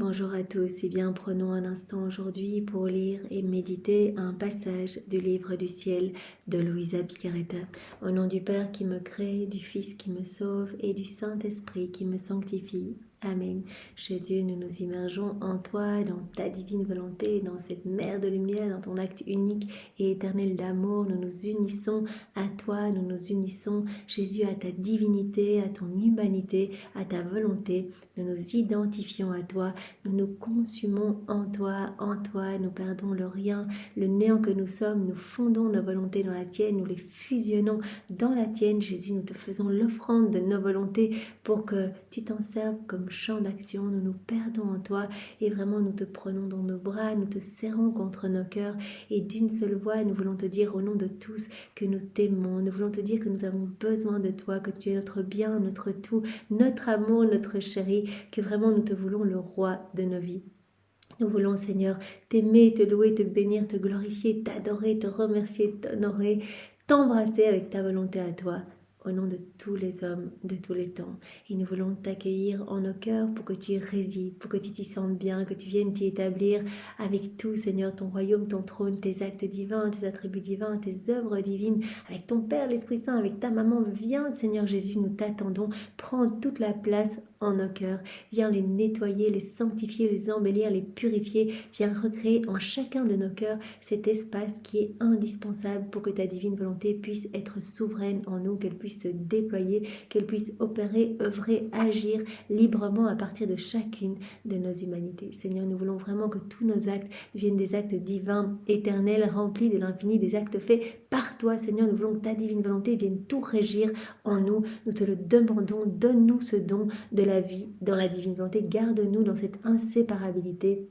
Bonjour à tous, et bien prenons un instant aujourd'hui pour lire et méditer un passage du livre du ciel de Luisa Picaretta. Au nom du Père qui me crée, du Fils qui me sauve et du Saint-Esprit qui me sanctifie. Amen. Jésus, nous nous immergeons en toi, dans ta divine volonté, dans cette mer de lumière, dans ton acte unique et éternel d'amour. Nous nous unissons à toi, nous nous unissons, Jésus, à ta divinité, à ton humanité, à ta volonté. Nous nous identifions à toi, nous nous consumons en toi, nous perdons le rien, le néant que nous sommes, nous fondons nos volontés dans la tienne, nous les fusionnons dans la tienne. Jésus, nous te faisons l'offrande de nos volontés pour que tu t'en serves comme champ d'action. Nous nous perdons en toi et vraiment nous te prenons dans nos bras, nous te serrons contre nos cœurs et d'une seule voix, nous voulons te dire au nom de tous que nous t'aimons. Nous voulons te dire que nous avons besoin de toi, que tu es notre bien, notre tout, notre amour, notre chéri, que vraiment nous te voulons le roi de nos vies. Nous voulons, Seigneur, t'aimer, te louer, te bénir, te glorifier, t'adorer, te remercier, t'honorer, t'embrasser avec ta volonté à toi, au nom de tous les hommes de tous les temps. Et nous voulons t'accueillir en nos cœurs pour que tu y résides, pour que tu t'y sentes bien, que tu viennes t'y établir avec tout, Seigneur, ton royaume, ton trône, tes actes divins, tes attributs divins, tes œuvres divines, avec ton Père, l'Esprit Saint, avec ta maman. Viens, Seigneur Jésus, nous t'attendons. Prends toute la place en nos cœurs. Viens les nettoyer, les sanctifier, les embellir, les purifier. Viens recréer en chacun de nos cœurs cet espace qui est indispensable pour que ta divine volonté puisse être souveraine en nous, qu'elle puisse se déployer, qu'elle puisse opérer, œuvrer, agir librement à partir de chacune de nos humanités. Seigneur, nous voulons vraiment que tous nos actes deviennent des actes divins, éternels, remplis de l'infini, des actes faits par toi. Seigneur, nous voulons que ta divine volonté vienne tout régir en nous. Nous te le demandons. Donne-nous ce don de la vie dans la divine volonté. Garde-nous dans cette inséparabilité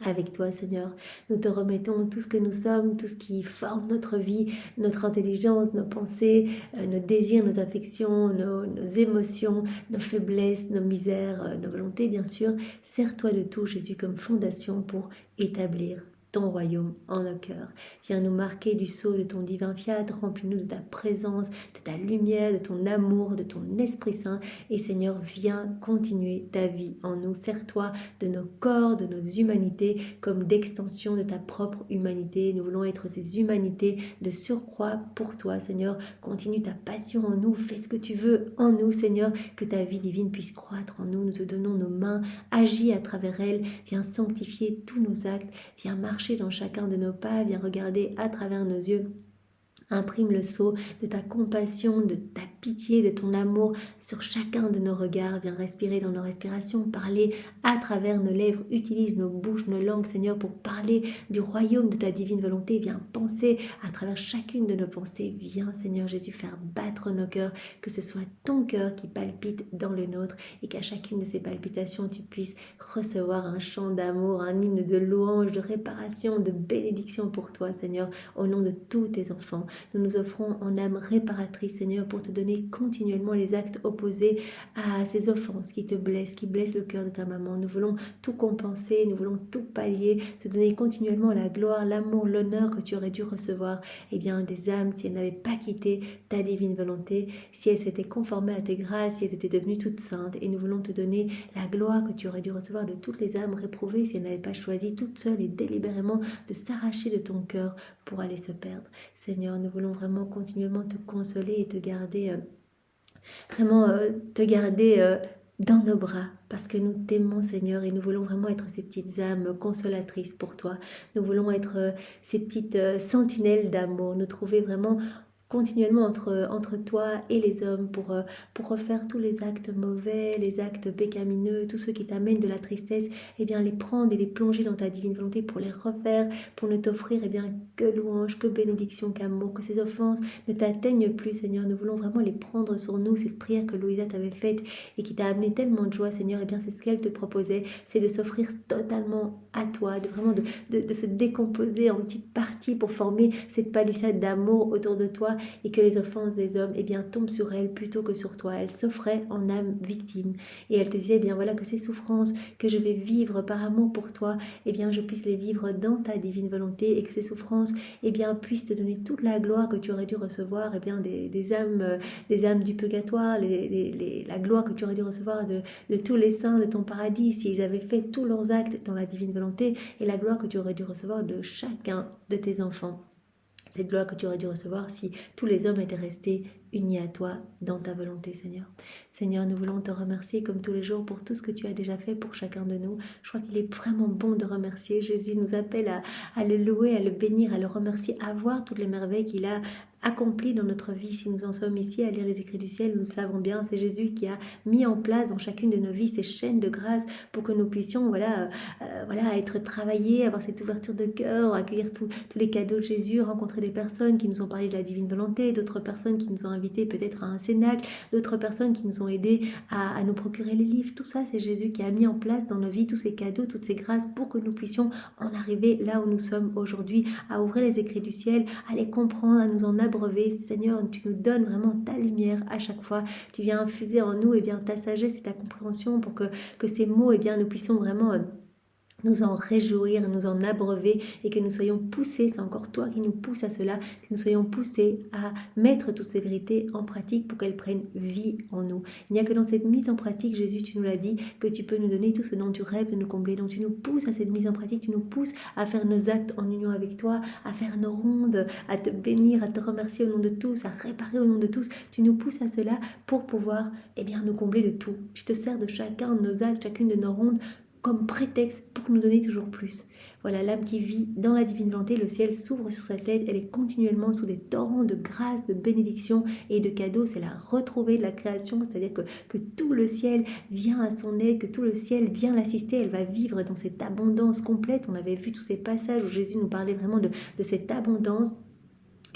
avec toi, Seigneur. Nous te remettons tout ce que nous sommes, tout ce qui forme notre vie, notre intelligence, nos pensées, nos désirs, nos affections, nos émotions, nos faiblesses, nos misères, nos volontés, bien sûr. Sers-toi de tout, Jésus, comme fondation pour établir ton royaume en nos cœurs. Viens nous marquer du sceau de ton divin fiat, remplis-nous de ta présence, de ta lumière, de ton amour, de ton Esprit Saint. Et Seigneur, viens continuer ta vie en nous. Sers-toi de nos corps, de nos humanités, comme d'extension de ta propre humanité. Nous voulons être ces humanités de surcroît pour toi, Seigneur. Continue ta passion en nous, fais ce que tu veux en nous, Seigneur, que ta vie divine puisse croître en nous. Nous te donnons nos mains, agis à travers elles, viens sanctifier tous nos actes, viens marcher dans chacun de nos pas, viens regarder à travers nos yeux. Imprime le sceau de ta compassion, de ta pitié, de ton amour sur chacun de nos regards. Viens respirer dans nos respirations, parler à travers nos lèvres. Utilise nos bouches, nos langues, Seigneur, pour parler du royaume de ta divine volonté. Viens penser à travers chacune de nos pensées. Viens, Seigneur Jésus, faire battre nos cœurs, que ce soit ton cœur qui palpite dans le nôtre et qu'à chacune de ces palpitations, tu puisses recevoir un chant d'amour, un hymne de louange, de réparation, de bénédiction pour toi, Seigneur, au nom de tous tes enfants. Nous nous offrons en âme réparatrice, Seigneur, pour te donner continuellement les actes opposés à ces offenses qui te blessent, qui blessent le cœur de ta maman. Nous voulons tout compenser, nous voulons tout pallier, te donner continuellement la gloire, l'amour, l'honneur que tu aurais dû recevoir. Eh bien, des âmes, si elles n'avaient pas quitté ta divine volonté, si elles s'étaient conformées à tes grâces, si elles étaient devenues toutes saintes. Et nous voulons te donner la gloire que tu aurais dû recevoir de toutes les âmes réprouvées, si elles n'avaient pas choisi toutes seules et délibérément de s'arracher de ton cœur pour aller se perdre. Seigneur, nous voulons vraiment continuellement te consoler et te garder, dans nos bras, parce que nous t'aimons, Seigneur, et nous voulons vraiment être ces petites âmes consolatrices pour toi. Nous voulons être ces petites sentinelles d'amour, nous trouver vraiment continuellement entre toi et les hommes pour refaire tous les actes mauvais, les actes pécamineux, tous ceux qui t'amènent de la tristesse, eh bien les prendre et les plonger dans ta divine volonté pour les refaire, pour ne t'offrir eh bien que louange, que bénédiction, qu'amour, que ces offenses ne t'atteignent plus, Seigneur. Nous voulons vraiment les prendre sur nous, cette prière que Louisa t'avait faite et qui t'a amené tellement de joie, Seigneur. Eh bien c'est ce qu'elle te proposait, c'est de s'offrir totalement à toi, de se décomposer en petites parties pour former cette palissade d'amour autour de toi, toi et que les offenses des hommes, eh bien, tombent sur elle plutôt que sur toi. Elle s'offrait en âme victime et elle te disait, eh bien voilà, que ces souffrances que je vais vivre par amour pour toi, eh bien, je puisse les vivre dans ta divine volonté et que ces souffrances, eh bien, puissent te donner toute la gloire que tu aurais dû recevoir, eh bien, des âmes du purgatoire, la gloire que tu aurais dû recevoir de tous les saints de ton paradis s'ils avaient fait tous leurs actes dans la divine volonté, et la gloire que tu aurais dû recevoir de chacun de tes enfants. Cette gloire que tu aurais dû recevoir si tous les hommes étaient restés unis à toi dans ta volonté, Seigneur. Seigneur, nous voulons te remercier comme tous les jours pour tout ce que tu as déjà fait pour chacun de nous. Je crois qu'il est vraiment bon de remercier. Jésus nous appelle à le louer, à le bénir, à le remercier, à voir toutes les merveilles qu'il a accomplies dans notre vie. Si nous en sommes ici à lire les écrits du ciel, nous le savons bien, c'est Jésus qui a mis en place dans chacune de nos vies ces chaînes de grâce pour que nous puissions être travaillés, avoir cette ouverture de cœur, accueillir tous les cadeaux de Jésus, rencontrer des personnes qui nous ont parlé de la divine volonté, d'autres personnes qui nous ont invités peut-être à un cénacle, d'autres personnes qui nous ont aidés à nous procurer les livres. Tout ça, c'est Jésus qui a mis en place dans nos vies tous ces cadeaux, toutes ces grâces pour que nous puissions en arriver là où nous sommes aujourd'hui, à ouvrir les écrits du ciel, à les comprendre, à nous en abreuver. Seigneur, tu nous donnes vraiment ta lumière à chaque fois. Tu viens infuser en nous ta sagesse et ta compréhension pour que ces mots, nous puissions vraiment nous en réjouir, nous en abreuver et que nous soyons poussés, c'est encore toi qui nous pousses à cela, que nous soyons poussés à mettre toutes ces vérités en pratique pour qu'elles prennent vie en nous. Il n'y a que dans cette mise en pratique, Jésus, tu nous l'as dit, que tu peux nous donner tout ce dont tu rêves de nous combler. Donc tu nous pousses à cette mise en pratique, tu nous pousses à faire nos actes en union avec toi, à faire nos rondes, à te bénir, à te remercier au nom de tous, à réparer au nom de tous. Tu nous pousses à cela pour pouvoir nous combler de tout. Tu te sers de chacun de nos actes, chacune de nos rondes, comme prétexte pour nous donner toujours plus. Voilà, l'âme qui vit dans la divine volonté, le ciel s'ouvre sur sa tête, elle est continuellement sous des torrents de grâce, de bénédiction et de cadeaux. C'est la retrouvée de la création, c'est-à-dire que tout le ciel vient à son aide, que tout le ciel vient l'assister, elle va vivre dans cette abondance complète. On avait vu tous ces passages où Jésus nous parlait vraiment de cette abondance.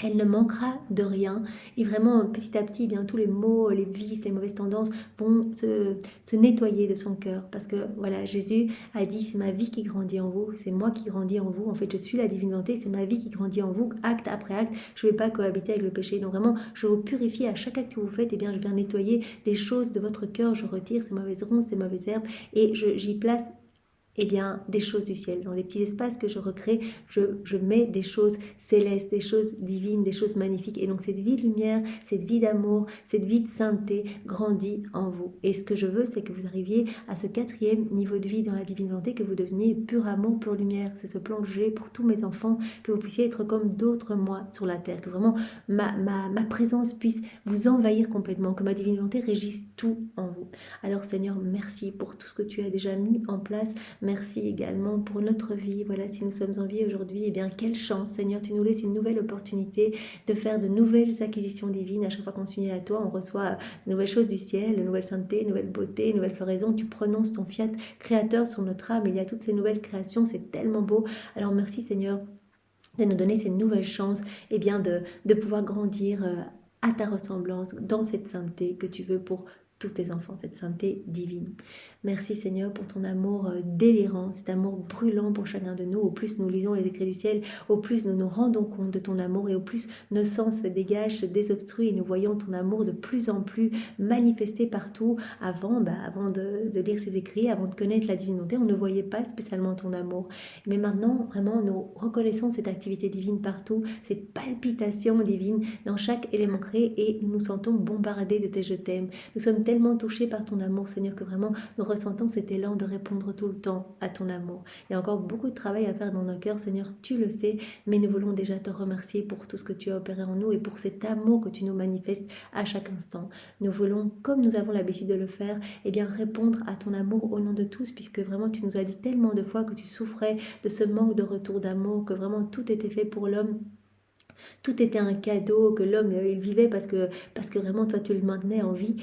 Elle ne manquera de rien et vraiment petit à petit, tous les maux, les vices, les mauvaises tendances vont se nettoyer de son cœur parce que voilà, Jésus a dit c'est ma vie qui grandit en vous, c'est moi qui grandis en vous, en fait je suis la divine volonté, c'est ma vie qui grandit en vous, acte après acte, je ne vais pas cohabiter avec le péché, donc vraiment je vous purifie à chaque acte que vous faites, je viens nettoyer des choses de votre cœur, je retire ces mauvaises ronces, ces mauvaises herbes et j'y place des choses du ciel. Dans les petits espaces que je recrée, je mets des choses célestes, des choses divines, des choses magnifiques. Et donc cette vie de lumière, cette vie d'amour, cette vie de sainteté grandit en vous. Et ce que je veux, c'est que vous arriviez à ce 4e niveau de vie dans la divine volonté, que vous deveniez pur amour, pure lumière. C'est ce plan que j'ai pour tous mes enfants, que vous puissiez être comme d'autres moi sur la terre, que vraiment ma présence puisse vous envahir complètement, que ma divine volonté régisse tout en vous. Alors Seigneur, merci pour tout ce que tu as déjà mis en place. Merci également pour notre vie. Voilà, si nous sommes en vie aujourd'hui, quelle chance, Seigneur, tu nous laisses une nouvelle opportunité de faire de nouvelles acquisitions divines. À chaque fois qu'on s'unit à toi, on reçoit de nouvelles choses du ciel, de nouvelles saintetés, de nouvelles beautés, de nouvelles floraisons. Tu prononces ton fiat créateur sur notre âme. Il y a toutes ces nouvelles créations, c'est tellement beau. Alors merci, Seigneur, de nous donner ces nouvelles chances de pouvoir grandir à ta ressemblance dans cette sainteté que tu veux pour tous tes enfants, cette sainteté divine. Merci Seigneur pour ton amour délirant, cet amour brûlant pour chacun de nous. Au plus nous lisons les écrits du ciel, au plus nous nous rendons compte de ton amour et au plus nos sens se dégagent, se désobstruent et nous voyons ton amour de plus en plus manifesté partout. Avant de lire ces écrits, avant de connaître la divinité, on ne voyait pas spécialement ton amour. Mais maintenant, vraiment, nous reconnaissons cette activité divine partout, cette palpitation divine dans chaque élément créé et nous nous sentons bombardés de tes je t'aime. Nous sommes tellement touchés par ton amour, Seigneur, que vraiment nous ressentons cet élan de répondre tout le temps à ton amour. Il y a encore beaucoup de travail à faire dans nos cœurs, Seigneur, tu le sais, mais nous voulons déjà te remercier pour tout ce que tu as opéré en nous et pour cet amour que tu nous manifestes à chaque instant. Nous voulons, comme nous avons l'habitude de le faire, répondre à ton amour au nom de tous, puisque vraiment tu nous as dit tellement de fois que tu souffrais de ce manque de retour d'amour, que vraiment tout était fait pour l'homme. Tout était un cadeau, que l'homme il vivait parce que vraiment toi tu le maintenais en vie.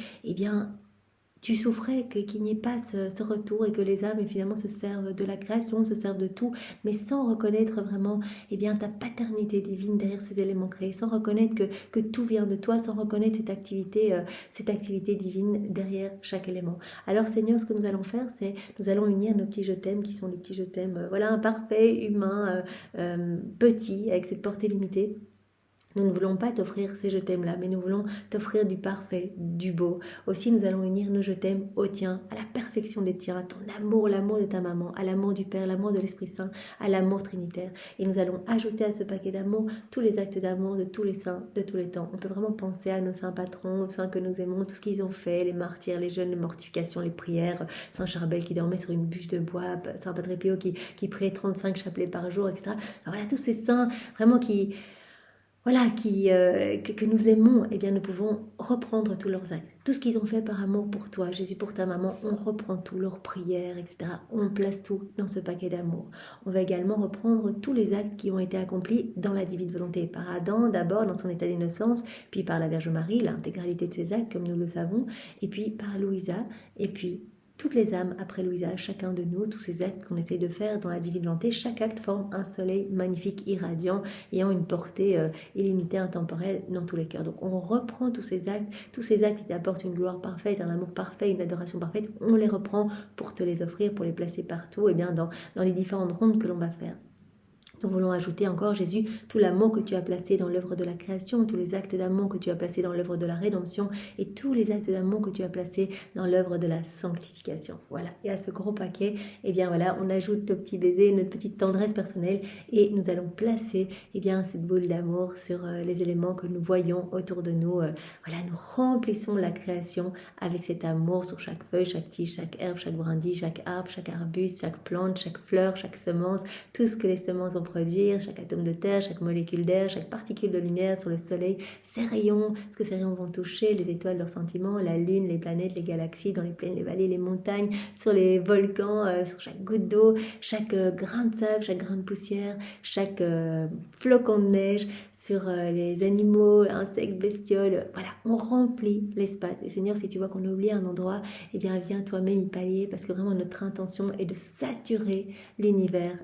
Tu souffrais qu'il n'y ait pas ce retour et que les âmes finalement se servent de la création, se servent de tout, mais sans reconnaître vraiment ta paternité divine derrière ces éléments créés, sans reconnaître que tout vient de toi, sans reconnaître cette activité divine derrière chaque élément. Alors Seigneur, ce que nous allons faire, c'est nous allons unir nos petits je t'aime qui sont les petits je t'aime, imparfaits, humains, petits, avec cette portée limitée. Nous ne voulons pas t'offrir ces je t'aime là, mais nous voulons t'offrir du parfait, du beau. Aussi, nous allons unir nos je t'aime au tien, à la perfection des tiens, à ton amour, l'amour de ta maman, à l'amour du Père, l'amour de l'Esprit Saint, à l'amour trinitaire. Et nous allons ajouter à ce paquet d'amour tous les actes d'amour de tous les saints, de tous les temps. On peut vraiment penser à nos saints patrons, aux saints que nous aimons, tout ce qu'ils ont fait, les martyrs, les jeûnes, les mortifications, les prières, Saint Charbel qui dormait sur une bûche de bois, Saint Padre Pio qui priait 35 chapelets par jour, etc. Enfin, voilà, tous ces saints vraiment que nous aimons, eh bien, nous pouvons reprendre tous leurs actes. Tout ce qu'ils ont fait par amour pour toi, Jésus pour ta maman, on reprend tout, leurs prières, etc. On place tout dans ce paquet d'amour. On va également reprendre tous les actes qui ont été accomplis dans la divine volonté. Par Adam, d'abord, dans son état d'innocence, puis par la Vierge Marie, l'intégralité de ses actes, comme nous le savons, et puis par Louisa, et puis toutes les âmes après Louisa, chacun de nous, tous ces actes qu'on essaie de faire dans la divine volonté, chaque acte forme un soleil magnifique, irradiant, ayant une portée illimitée, intemporelle dans tous les cœurs. Donc on reprend tous ces actes qui t'apportent une gloire parfaite, un amour parfait, une adoration parfaite, on les reprend pour te les offrir, pour les placer partout, et bien dans les différentes rondes que l'on va faire. Nous voulons ajouter encore, Jésus, tout l'amour que tu as placé dans l'œuvre de la création, tous les actes d'amour que tu as placés dans l'œuvre de la rédemption et tous les actes d'amour que tu as placés dans l'œuvre de la sanctification. Voilà, et à ce gros paquet, eh bien voilà, on ajoute le petit baiser, notre petite tendresse personnelle et nous allons placer eh bien, cette boule d'amour sur les éléments que nous voyons autour de nous. Voilà, nous remplissons la création avec cet amour sur chaque feuille, chaque tige, chaque herbe, chaque brindille, chaque arbre, chaque arbuste, chaque plante, chaque fleur, chaque semence, tout ce que les semences ont produire, chaque atome de terre, chaque molécule d'air, chaque particule de lumière sur le soleil, ces rayons, ce que ces rayons vont toucher, les étoiles, leurs sentiments, la lune, les planètes, les galaxies, dans les plaines, les vallées, les montagnes, sur les volcans, sur chaque goutte d'eau, chaque grain de sable, chaque grain de poussière, chaque flocon de neige, sur les animaux, insectes, bestioles. Voilà, on remplit l'espace. Et Seigneur, si tu vois qu'on a oublié un endroit, eh bien viens toi-même y pallier parce que vraiment notre intention est de saturer l'univers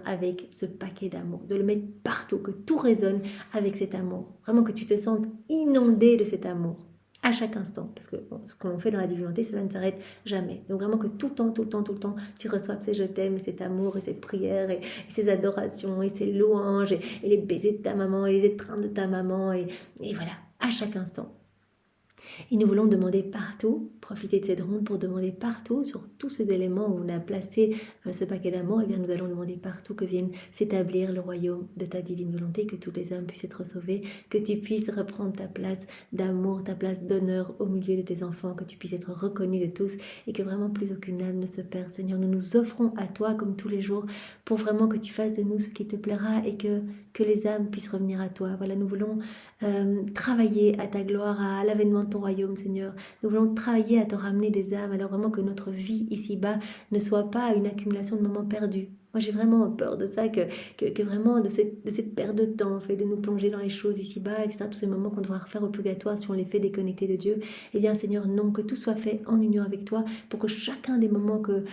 avec ce paquet d'amour, de le mettre partout, que tout résonne avec cet amour. Vraiment que tu te sentes inondé de cet amour à chaque instant, parce que ce qu'on fait dans la divinité, cela ne s'arrête jamais. Donc vraiment que tout le temps, tu reçoives ces je t'aime, et cet amour, et cette prière, et ces adorations, et ces louanges, et les baisers de ta maman, et les étreintes de ta maman, et voilà, à chaque instant. Et nous voulons demander partout, profiter de cette ronde pour demander partout, sur tous ces éléments où on a placé ce paquet d'amour, et bien nous allons demander partout que vienne s'établir le royaume de ta divine volonté, que toutes les âmes puissent être sauvées, que tu puisses reprendre ta place d'amour, ta place d'honneur au milieu de tes enfants, que tu puisses être reconnu de tous et que vraiment plus aucune âme ne se perde. Seigneur, nous nous offrons à toi comme tous les jours pour vraiment que tu fasses de nous ce qui te plaira et que les âmes puissent revenir à toi. Voilà, nous voulons travailler à ta gloire, à l'avènement de ton royaume, Seigneur. Nous voulons travailler à te ramener des âmes, alors vraiment que notre vie ici-bas ne soit pas une accumulation de moments perdus. Moi, j'ai vraiment peur de ça, que vraiment de cette perte de temps, en fait, de nous plonger dans les choses ici-bas, etc. Tous ces moments qu'on devra refaire au purgatoire si on les fait déconnectés de Dieu. Eh bien, Seigneur, non, que tout soit fait en union avec toi pour que chacun des moments que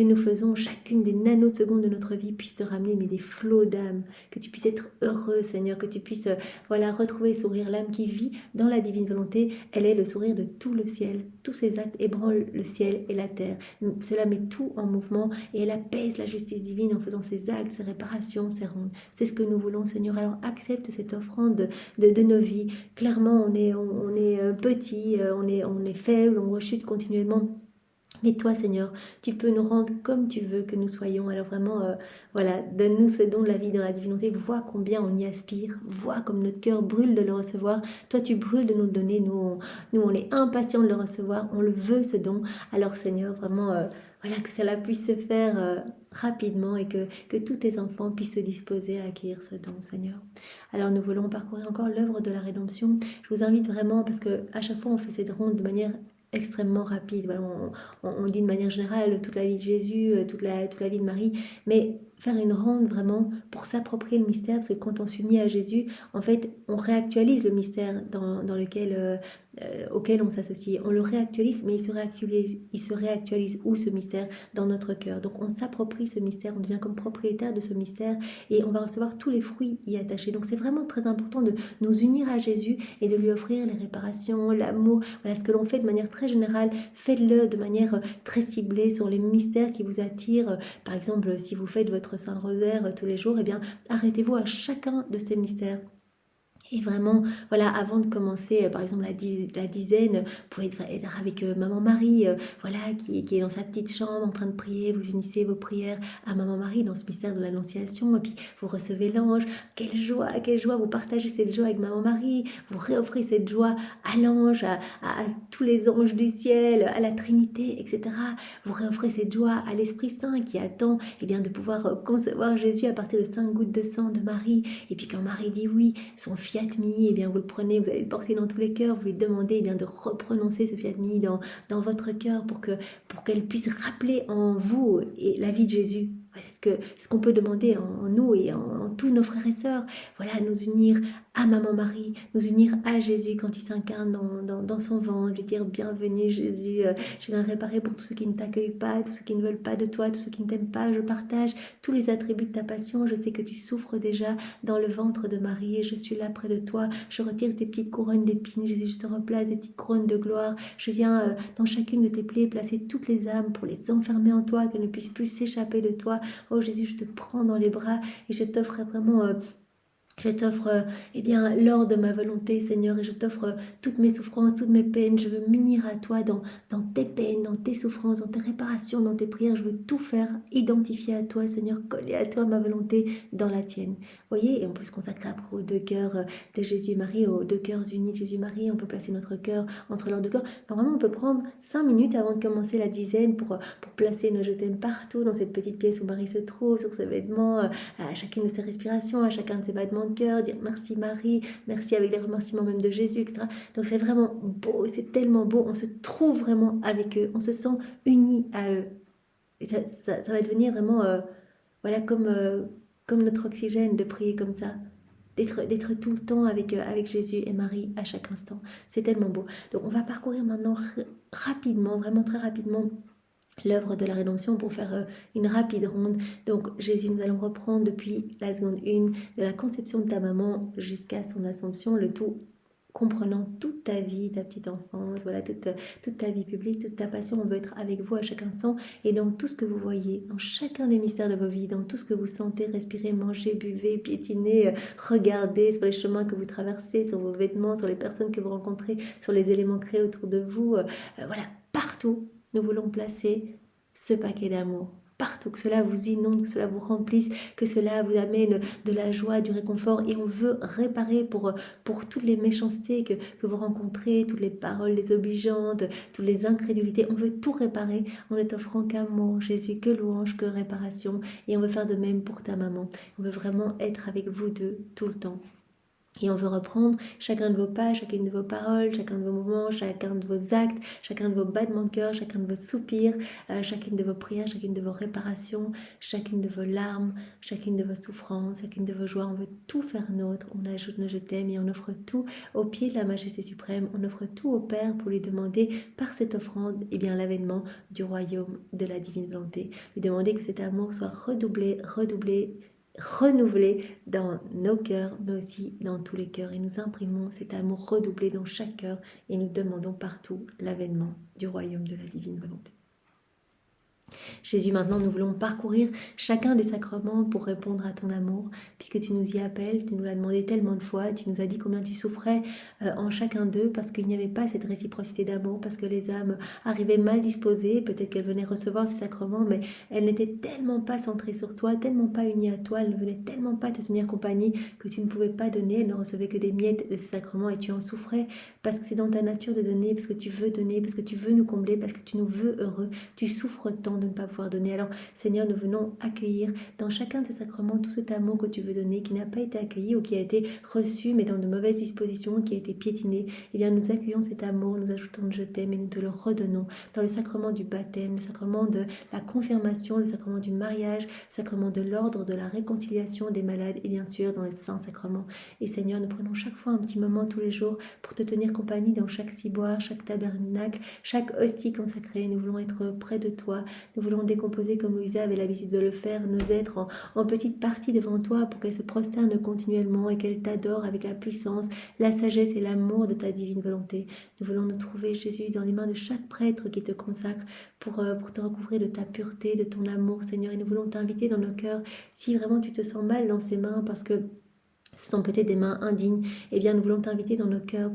nous faisons, chacune des nanosecondes de notre vie puisse te ramener mais des flots d'âme, que tu puisses être heureux, Seigneur, que tu puisses retrouver et sourire l'âme qui vit dans la divine volonté. Elle est le sourire de tout le ciel. Tous ses actes ébranlent le ciel et la terre. Cela met tout en mouvement et elle apaise la justice divine en faisant ses actes, ses réparations, ses rondes. C'est ce que nous voulons, Seigneur. Alors accepte cette offrande de nos vies. Clairement, on est petit, on est faible, on rechute continuellement. Mais toi, Seigneur, tu peux nous rendre comme tu veux que nous soyons. Alors vraiment, donne-nous ce don de la vie dans la divinité. Vois combien on y aspire. Vois comme notre cœur brûle de le recevoir. Toi, tu brûles de nous le donner. Nous, on est impatients de le recevoir. On le veut, ce don. Alors, Seigneur, vraiment, que cela puisse se faire rapidement et que tous tes enfants puissent se disposer à accueillir ce don, Seigneur. Alors, nous voulons parcourir encore l'œuvre de la rédemption. Je vous invite vraiment, parce qu'à chaque fois, on fait cette ronde de manière extrêmement rapide. Voilà, on dit de manière générale toute la vie de Jésus, toute la vie de Marie, mais faire une ronde vraiment pour s'approprier le mystère, parce que quand on s'unit à Jésus, en fait, on réactualise le mystère auquel on s'associe. On le réactualise, mais il se réactualise où ce mystère? Dans notre cœur. Donc on s'approprie ce mystère, on devient comme propriétaire de ce mystère et on va recevoir tous les fruits y attachés. Donc c'est vraiment très important de nous unir à Jésus et de lui offrir les réparations, l'amour. Voilà ce que l'on fait de manière très générale. Faites-le de manière très ciblée sur les mystères qui vous attirent. Par exemple, si vous faites votre Saint-Rosaire tous les jours, eh bien arrêtez-vous à chacun de ces mystères. Et vraiment, voilà, avant de commencer, par exemple, la dizaine, vous pouvez être avec Maman Marie, voilà, qui est dans sa petite chambre en train de prier. Vous unissez vos prières à Maman Marie dans ce mystère de l'Annonciation. Et puis, vous recevez l'ange. Quelle joie, vous partagez cette joie avec Maman Marie. Vous réoffrez cette joie à l'ange, à tous les anges du ciel, à la Trinité, etc. Vous réoffrez cette joie à l'Esprit Saint qui attend de pouvoir concevoir Jésus à partir de 5 gouttes de sang de Marie. Et puis quand Marie dit oui, son fiat mi, vous le prenez, vous allez le porter dans tous les cœurs, vous lui demandez de reprononcer ce fiat mi dans votre cœur pour qu'elle puisse rappeler en vous et la vie de Jésus. C'est ce qu'on peut demander en nous et en tous nos frères et sœurs. Voilà, nous unir à Maman Marie, nous unir à Jésus quand il s'incarne dans son ventre, lui dire bienvenue Jésus, je viens réparer pour tous ceux qui ne t'accueillent pas, tous ceux qui ne veulent pas de toi, tous ceux qui ne t'aiment pas, je partage tous les attributs de ta passion, je sais que tu souffres déjà dans le ventre de Marie et je suis là près de toi, je retire tes petites couronnes d'épines, Jésus, je te replace des petites couronnes de gloire, je viens dans chacune de tes plaies placer toutes les âmes pour les enfermer en toi, qu'elles ne puissent plus s'échapper de toi. Oh Jésus, je te prends dans les bras et je t'offre vraiment... je t'offre l'or de ma volonté, Seigneur, et je t'offre toutes mes souffrances, toutes mes peines. Je veux m'unir à toi dans tes peines, dans tes souffrances, dans tes réparations, dans tes prières. Je veux tout faire, identifier à toi, Seigneur, coller à toi ma volonté dans la tienne. Vous voyez, et on peut se consacrer après aux deux cœurs de Jésus et Marie, aux deux cœurs unis de Jésus et Marie. On peut placer notre cœur entre leurs deux cœurs. Normalement, on peut prendre 5 minutes avant de commencer la dizaine pour placer nos je t'aime partout dans cette petite pièce où Marie se trouve, sur ses vêtements, à chacune de ses respirations, à chacun de ses battements de cœur, dire merci Marie, merci avec les remerciements même de Jésus, etc. Donc c'est vraiment beau, c'est tellement beau, on se trouve vraiment avec eux, on se sent unis à eux. Et ça va devenir vraiment, voilà, comme notre oxygène de prier comme ça, d'être tout le temps avec Jésus et Marie à chaque instant. C'est tellement beau. Donc on va parcourir maintenant rapidement, vraiment très rapidement, l'œuvre de la rédemption pour faire une rapide ronde. Donc Jésus, nous allons reprendre depuis la seconde 1 de la conception de ta maman jusqu'à son assomption, le tout comprenant toute ta vie, ta petite enfance, voilà, toute ta vie publique, toute ta passion. On veut être avec vous à chaque instant et dans tout ce que vous voyez, dans chacun des mystères de vos vies, dans tout ce que vous sentez, respirez, mangez, buvez, piétinez, regardez sur les chemins que vous traversez, sur vos vêtements, sur les personnes que vous rencontrez, sur les éléments créés autour de vous, voilà, partout. Nous voulons placer ce paquet d'amour partout, que cela vous inonde, que cela vous remplisse, que cela vous amène de la joie, du réconfort. Et on veut réparer pour toutes les méchancetés que vous rencontrez, toutes les paroles désobligeantes, toutes les incrédulités. On veut tout réparer en ne t'offrant qu'amour, Jésus, que louange, que réparation. Et on veut faire de même pour ta maman. On veut vraiment être avec vous deux tout le temps. Et on veut reprendre chacun de vos pas, chacune de vos paroles, chacun de vos moments, chacun de vos actes, chacun de vos battements de cœur, chacun de vos soupirs, chacune de vos prières, chacune de vos réparations, chacune de vos larmes, chacune de vos souffrances, chacune de vos joies. On veut tout faire nôtre. On ajoute nos je t'aime et on offre tout au pied de la majesté suprême. On offre tout au Père pour lui demander par cette offrande l'avènement du royaume de la divine volonté. Lui demander que cet amour soit redoublé, renouvelé dans nos cœurs, mais aussi dans tous les cœurs. Et nous imprimons cet amour redoublé dans chaque cœur et nous demandons partout l'avènement du royaume de la divine volonté. Jésus, maintenant, nous voulons parcourir chacun des sacrements pour répondre à ton amour, puisque tu nous y appelles, tu nous l'as demandé tellement de fois, tu nous as dit combien tu souffrais en chacun d'eux, parce qu'il n'y avait pas cette réciprocité d'amour, parce que les âmes arrivaient mal disposées, peut-être qu'elles venaient recevoir ces sacrements, mais elles n'étaient tellement pas centrées sur toi, tellement pas unies à toi, elles ne venaient tellement pas te tenir compagnie que tu ne pouvais pas donner, elles ne recevaient que des miettes de ces sacrements et tu en souffrais, parce que c'est dans ta nature de donner, parce que tu veux donner, parce que tu veux nous combler, parce que tu nous veux heureux, tu souffres tant de ne pas pouvoir donner. Alors Seigneur, nous venons accueillir dans chacun de ces sacrements tout cet amour que tu veux donner, qui n'a pas été accueilli ou qui a été reçu mais dans de mauvaises dispositions, qui a été piétiné. Eh bien nous accueillons cet amour, nous ajoutons le je t'aime et nous te le redonnons dans le sacrement du baptême, le sacrement de la confirmation, le sacrement du mariage, le sacrement de l'ordre, de la réconciliation des malades et bien sûr dans le Saint-Sacrement. Et Seigneur, nous prenons chaque fois un petit moment tous les jours pour te tenir compagnie dans chaque ciboire, chaque tabernacle, chaque hostie consacrée. Nous voulons être près de toi, nous voulons décomposer comme Louisa avait l'habitude de le faire, nos êtres en petites parties devant toi pour qu'elles se prosternent continuellement et qu'elles t'adorent avec la puissance, la sagesse et l'amour de ta divine volonté. Nous voulons nous trouver, Jésus, dans les mains de chaque prêtre qui te consacre pour te recouvrir de ta pureté, de ton amour, Seigneur. Et nous voulons t'inviter dans nos cœurs, si vraiment tu te sens mal dans ses mains parce que ce sont peut-être des mains indignes, eh bien nous voulons t'inviter dans nos cœurs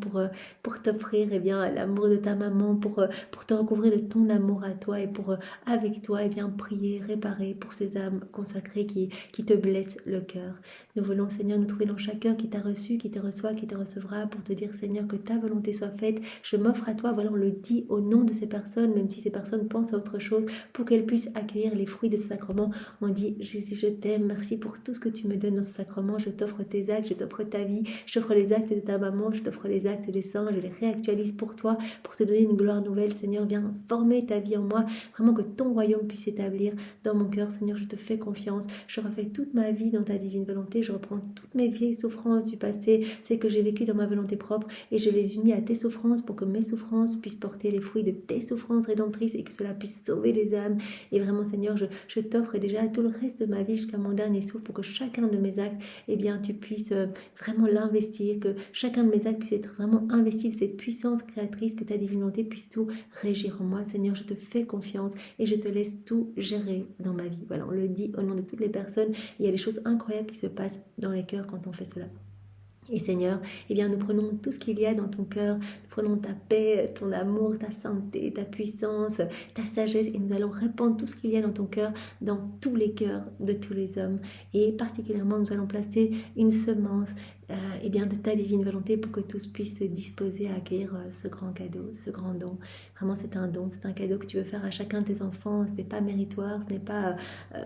pour t'offrir eh bien l'amour de ta maman, pour te recouvrir de ton amour à toi et pour avec toi eh bien prier, réparer pour ces âmes consacrées qui te blessent le cœur. Nous voulons Seigneur nous trouver dans chaque cœur qui t'a reçu, qui te reçoit, qui te recevra pour te dire Seigneur que ta volonté soit faite. Je m'offre à toi, voilà on le dit au nom de ces personnes, même si ces personnes pensent à autre chose, pour qu'elles puissent accueillir les fruits de ce sacrement. On dit Jésus je t'aime, merci pour tout ce que tu me donnes dans ce sacrement, je t'offre tes actes, je t'offre ta vie, je t'offre les actes de ta maman, je t'offre les actes des saints, je les réactualise pour toi, pour te donner une gloire nouvelle. Seigneur, viens former ta vie en moi, vraiment que ton royaume puisse s'établir dans mon cœur. Seigneur, je te fais confiance, je refais toute ma vie dans ta divine volonté, je reprends toutes mes vieilles souffrances du passé, celles que j'ai vécues dans ma volonté propre, et je les unis à tes souffrances pour que mes souffrances puissent porter les fruits de tes souffrances rédemptrices et que cela puisse sauver les âmes. Et vraiment, Seigneur, je t'offre déjà tout le reste de ma vie jusqu'à mon dernier souffle pour que chacun de mes actes, eh bien, tu puisses vraiment l'investir, que chacun de mes actes puisse être vraiment investi de cette puissance créatrice, que ta divine volonté puisse tout régir en moi. Seigneur, je te fais confiance et je te laisse tout gérer dans ma vie. Voilà, on le dit au nom de toutes les personnes. Il y a des choses incroyables qui se passent dans les cœurs quand on fait cela. Et Seigneur, eh bien, nous prenons tout ce qu'il y a dans ton cœur, nous prenons ta paix, ton amour, ta sainteté, ta puissance, ta sagesse, et nous allons répandre tout ce qu'il y a dans ton cœur, dans tous les cœurs de tous les hommes. Et particulièrement, nous allons placer une semence eh bien, de ta divine volonté pour que tous puissent se disposer à accueillir ce grand cadeau, ce grand don. Vraiment, c'est un don, c'est un cadeau que tu veux faire à chacun de tes enfants. Ce n'est pas méritoire, ce n'est pas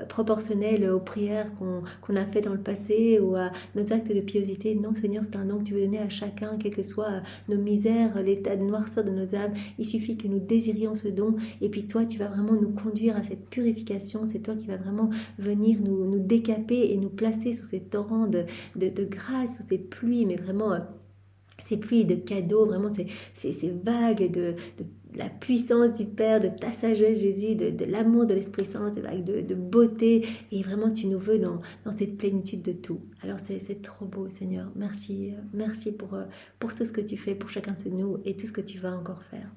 proportionnel aux prières qu'on a fait dans le passé ou à nos actes de piosité. Non, Seigneur, c'est un don que tu veux donner à chacun, quelles que soient nos misères, l'état de noirceur de nos âmes. Il suffit que nous désirions ce don et puis toi, tu vas vraiment nous conduire à cette purification. C'est toi qui vas vraiment venir nous décaper et nous placer sous ces torrents de grâce, sous ces pluies, mais vraiment ces pluies de cadeaux, vraiment ces vagues de la puissance du Père, de ta sagesse Jésus, de l'amour de l'Esprit Saint, ces vagues de beauté, et vraiment tu nous veux dans cette plénitude de tout. Alors c'est trop beau Seigneur, merci pour tout ce que tu fais pour chacun de nous et tout ce que tu vas encore faire.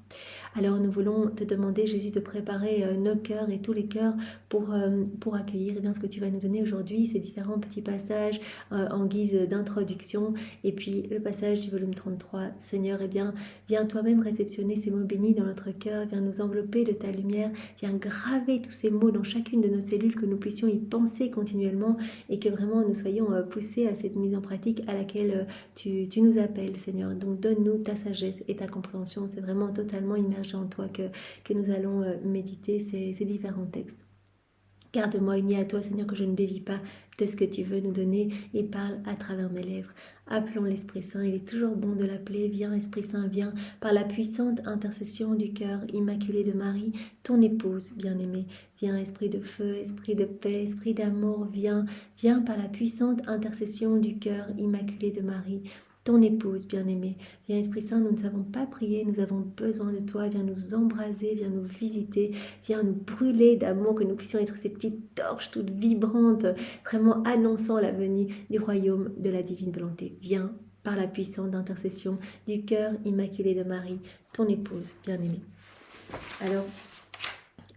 Alors nous voulons te demander Jésus de préparer nos cœurs et tous les cœurs pour accueillir eh bien, ce que tu vas nous donner aujourd'hui, ces différents petits passages en guise d'introduction, et puis le passage du volume 33. Seigneur, eh bien, viens toi-même réceptionner ces mots bénis dans notre cœur, viens nous envelopper de ta lumière, viens graver tous ces mots dans chacune de nos cellules, que nous puissions y penser continuellement et que vraiment nous soyons poussés à cette mise en pratique à laquelle tu nous appelles, Seigneur. Donc donne-nous ta sagesse et ta compréhension, c'est vraiment totalement immergé en toi que nous allons méditer ces différents textes. Garde-moi unis à toi, Seigneur, que je ne dévie pas de ce que tu veux nous donner et parle à travers mes lèvres. Appelons l'Esprit Saint, il est toujours bon de l'appeler. Viens, Esprit Saint, viens, par la puissante intercession du cœur immaculé de Marie, ton épouse bien-aimée. Viens, Esprit de feu, Esprit de paix, Esprit d'amour, viens par la puissante intercession du cœur immaculé de Marie, ton épouse bien-aimée. Viens Esprit Saint, nous ne savons pas prier, nous avons besoin de toi, viens nous embraser, viens nous visiter, viens nous brûler d'amour, que nous puissions être ces petites torches toutes vibrantes, vraiment annonçant la venue du royaume de la divine volonté. Viens par la puissante intercession du cœur immaculé de Marie, ton épouse bien-aimée. Alors,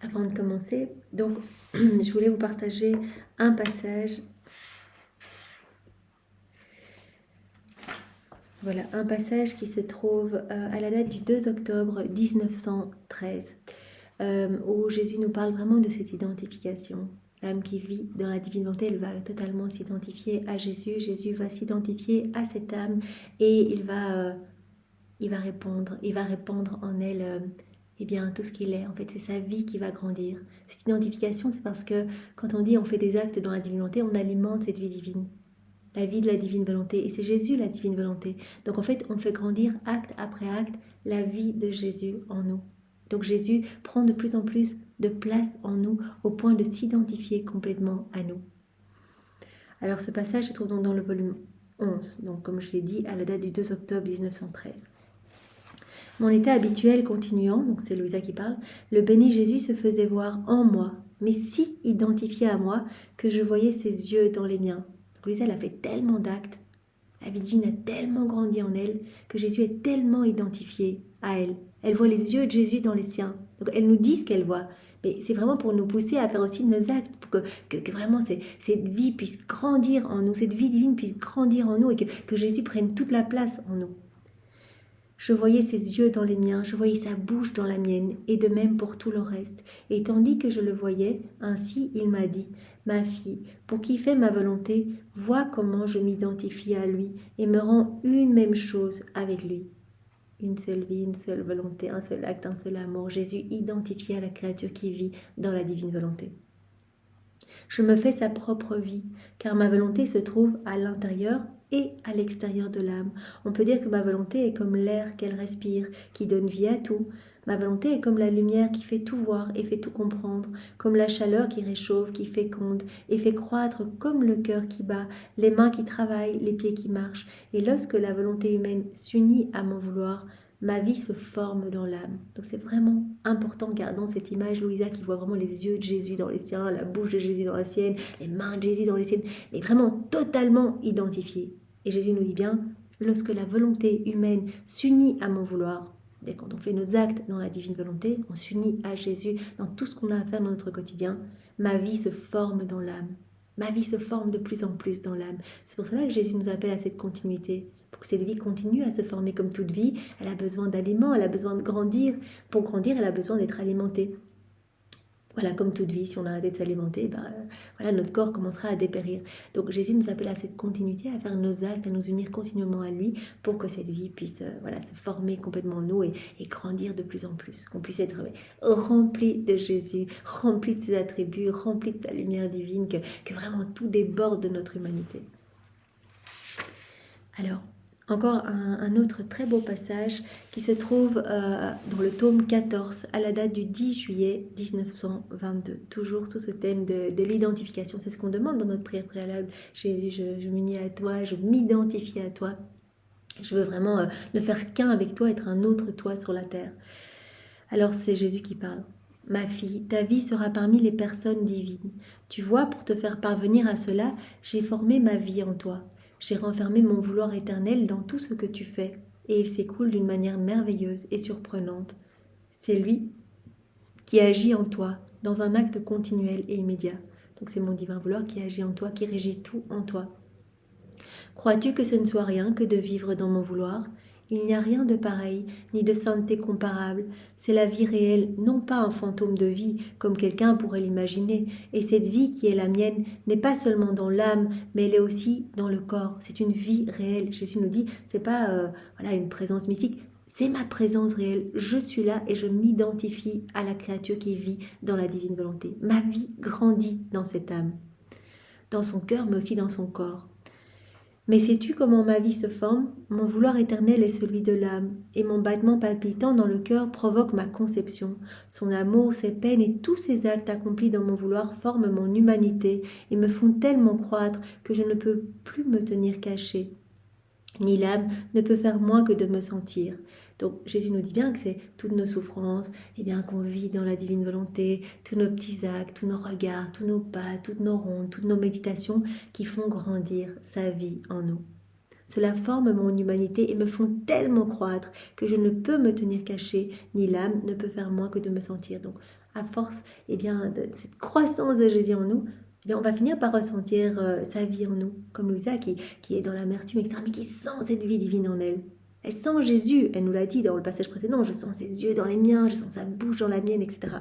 avant de commencer, donc, je voulais vous partager un passage. Voilà, un passage qui se trouve à la date du 2 octobre 1913, où Jésus nous parle vraiment de cette identification. L'âme qui vit dans la divine volonté, elle va totalement s'identifier à Jésus. Jésus va s'identifier à cette âme et il va répandre en elle eh bien, tout ce qu'il est. En fait, c'est sa vie qui va grandir. Cette identification, c'est parce que quand on dit on fait des actes dans la divine volonté, on alimente cette vie divine. La vie de la divine volonté, et c'est Jésus la divine volonté. Donc en fait, on fait grandir acte après acte la vie de Jésus en nous. Donc Jésus prend de plus en plus de place en nous au point de s'identifier complètement à nous. Alors ce passage se trouve donc dans le volume 11, donc comme je l'ai dit, à la date du 2 octobre 1913. Mon état habituel continuant, donc c'est Louisa qui parle, le béni Jésus se faisait voir en moi, mais si identifié à moi que je voyais ses yeux dans les miens. Louisa, elle a fait tellement d'actes, la vie divine a tellement grandi en elle, que Jésus est tellement identifié à elle. Elle voit les yeux de Jésus dans les siens. Donc elle nous dit ce qu'elle voit, Mais c'est vraiment pour nous pousser à faire aussi nos actes, pour que vraiment cette vie puisse grandir en nous, cette vie divine puisse grandir en nous et que Jésus prenne toute la place en nous. Je voyais ses yeux dans les miens, je voyais sa bouche dans la mienne, et de même pour tout le reste. Et tandis que je le voyais, ainsi il m'a dit, « Ma fille, pour qui fait ma volonté, vois comment je m'identifie à lui et me rends une même chose avec lui. » Une seule vie, une seule volonté, un seul acte, un seul amour. Jésus identifié à la créature qui vit dans la divine volonté. Je me fais sa propre vie, car ma volonté se trouve à l'intérieur et à l'extérieur de l'âme. On peut dire que ma volonté est comme l'air qu'elle respire, qui donne vie à tout. Ma volonté est comme la lumière qui fait tout voir et fait tout comprendre, comme la chaleur qui réchauffe, qui féconde et fait croître, comme le cœur qui bat, les mains qui travaillent, les pieds qui marchent. Et lorsque la volonté humaine s'unit à mon vouloir, ma vie se forme dans l'âme. Donc c'est vraiment important, gardant cette image, Louisa, qui voit vraiment les yeux de Jésus dans les siens, la bouche de Jésus dans la sienne, les mains de Jésus dans les siennes, mais vraiment totalement identifiées. Et Jésus nous dit bien, lorsque la volonté humaine s'unit à mon vouloir, et quand on fait nos actes dans la divine volonté, on s'unit à Jésus dans tout ce qu'on a à faire dans notre quotidien, ma vie se forme dans l'âme. Ma vie se forme de plus en plus dans l'âme. C'est pour cela que Jésus nous appelle à cette continuité. Pour que cette vie continue à se former comme toute vie, elle a besoin d'aliments, elle a besoin de grandir. Pour grandir, elle a besoin d'être alimentée. Voilà, comme toute vie, si on arrête de s'alimenter, voilà, notre corps commencera à dépérir. Donc Jésus nous appelle à cette continuité, à faire nos actes, à nous unir continuellement à lui pour que cette vie puisse se former complètement en nous et grandir de plus en plus. Qu'on puisse être rempli de Jésus, rempli de ses attributs, rempli de sa lumière divine, que vraiment tout déborde de notre humanité. Alors, encore un autre très beau passage qui se trouve dans le tome 14 à la date du 10 juillet 1922. Toujours tout ce thème de l'identification, c'est ce qu'on demande dans notre prière préalable. Jésus, je m'unis à toi, je m'identifie à toi. Je veux vraiment ne faire qu'un avec toi, être un autre toi sur la terre. Alors c'est Jésus qui parle. Ma fille, ta vie sera parmi les personnes divines. Tu vois, pour te faire parvenir à cela, j'ai formé ma vie en toi. J'ai renfermé mon vouloir éternel dans tout ce que tu fais, et il s'écoule d'une manière merveilleuse et surprenante. C'est lui qui agit en toi, dans un acte continuel et immédiat. Donc c'est mon divin vouloir qui agit en toi, qui régit tout en toi. Crois-tu que ce ne soit rien que de vivre dans mon vouloir ? Il n'y a rien de pareil, ni de sainteté comparable. C'est la vie réelle, non pas un fantôme de vie, comme quelqu'un pourrait l'imaginer. Et cette vie qui est la mienne n'est pas seulement dans l'âme, mais elle est aussi dans le corps. C'est une vie réelle. Jésus nous dit, c'est pas une présence mystique, c'est ma présence réelle. Je suis là et je m'identifie à la créature qui vit dans la divine volonté. Ma vie grandit dans cette âme, dans son cœur, mais aussi dans son corps. Mais sais-tu comment ma vie se forme ? Mon vouloir éternel est celui de l'âme, et mon battement palpitant dans le cœur provoque ma conception. Son amour, ses peines et tous ses actes accomplis dans mon vouloir forment mon humanité et me font tellement croître que je ne peux plus me tenir caché. Ni l'âme ne peut faire moins que de me sentir. Donc Jésus nous dit bien que c'est toutes nos souffrances, qu'on vit dans la divine volonté, tous nos petits actes, tous nos regards, tous nos pas, toutes nos rondes, toutes nos méditations qui font grandir sa vie en nous. Cela forme mon humanité et me font tellement croître que je ne peux me tenir caché, ni l'âme ne peut faire moins que de me sentir. Donc à force de cette croissance de Jésus en nous, on va finir par ressentir sa vie en nous, comme Louisa qui est dans l'amertume, etc., mais qui sent cette vie divine en elle. Elle sent Jésus, elle nous l'a dit dans le passage précédent, je sens ses yeux dans les miens, je sens sa bouche dans la mienne, etc.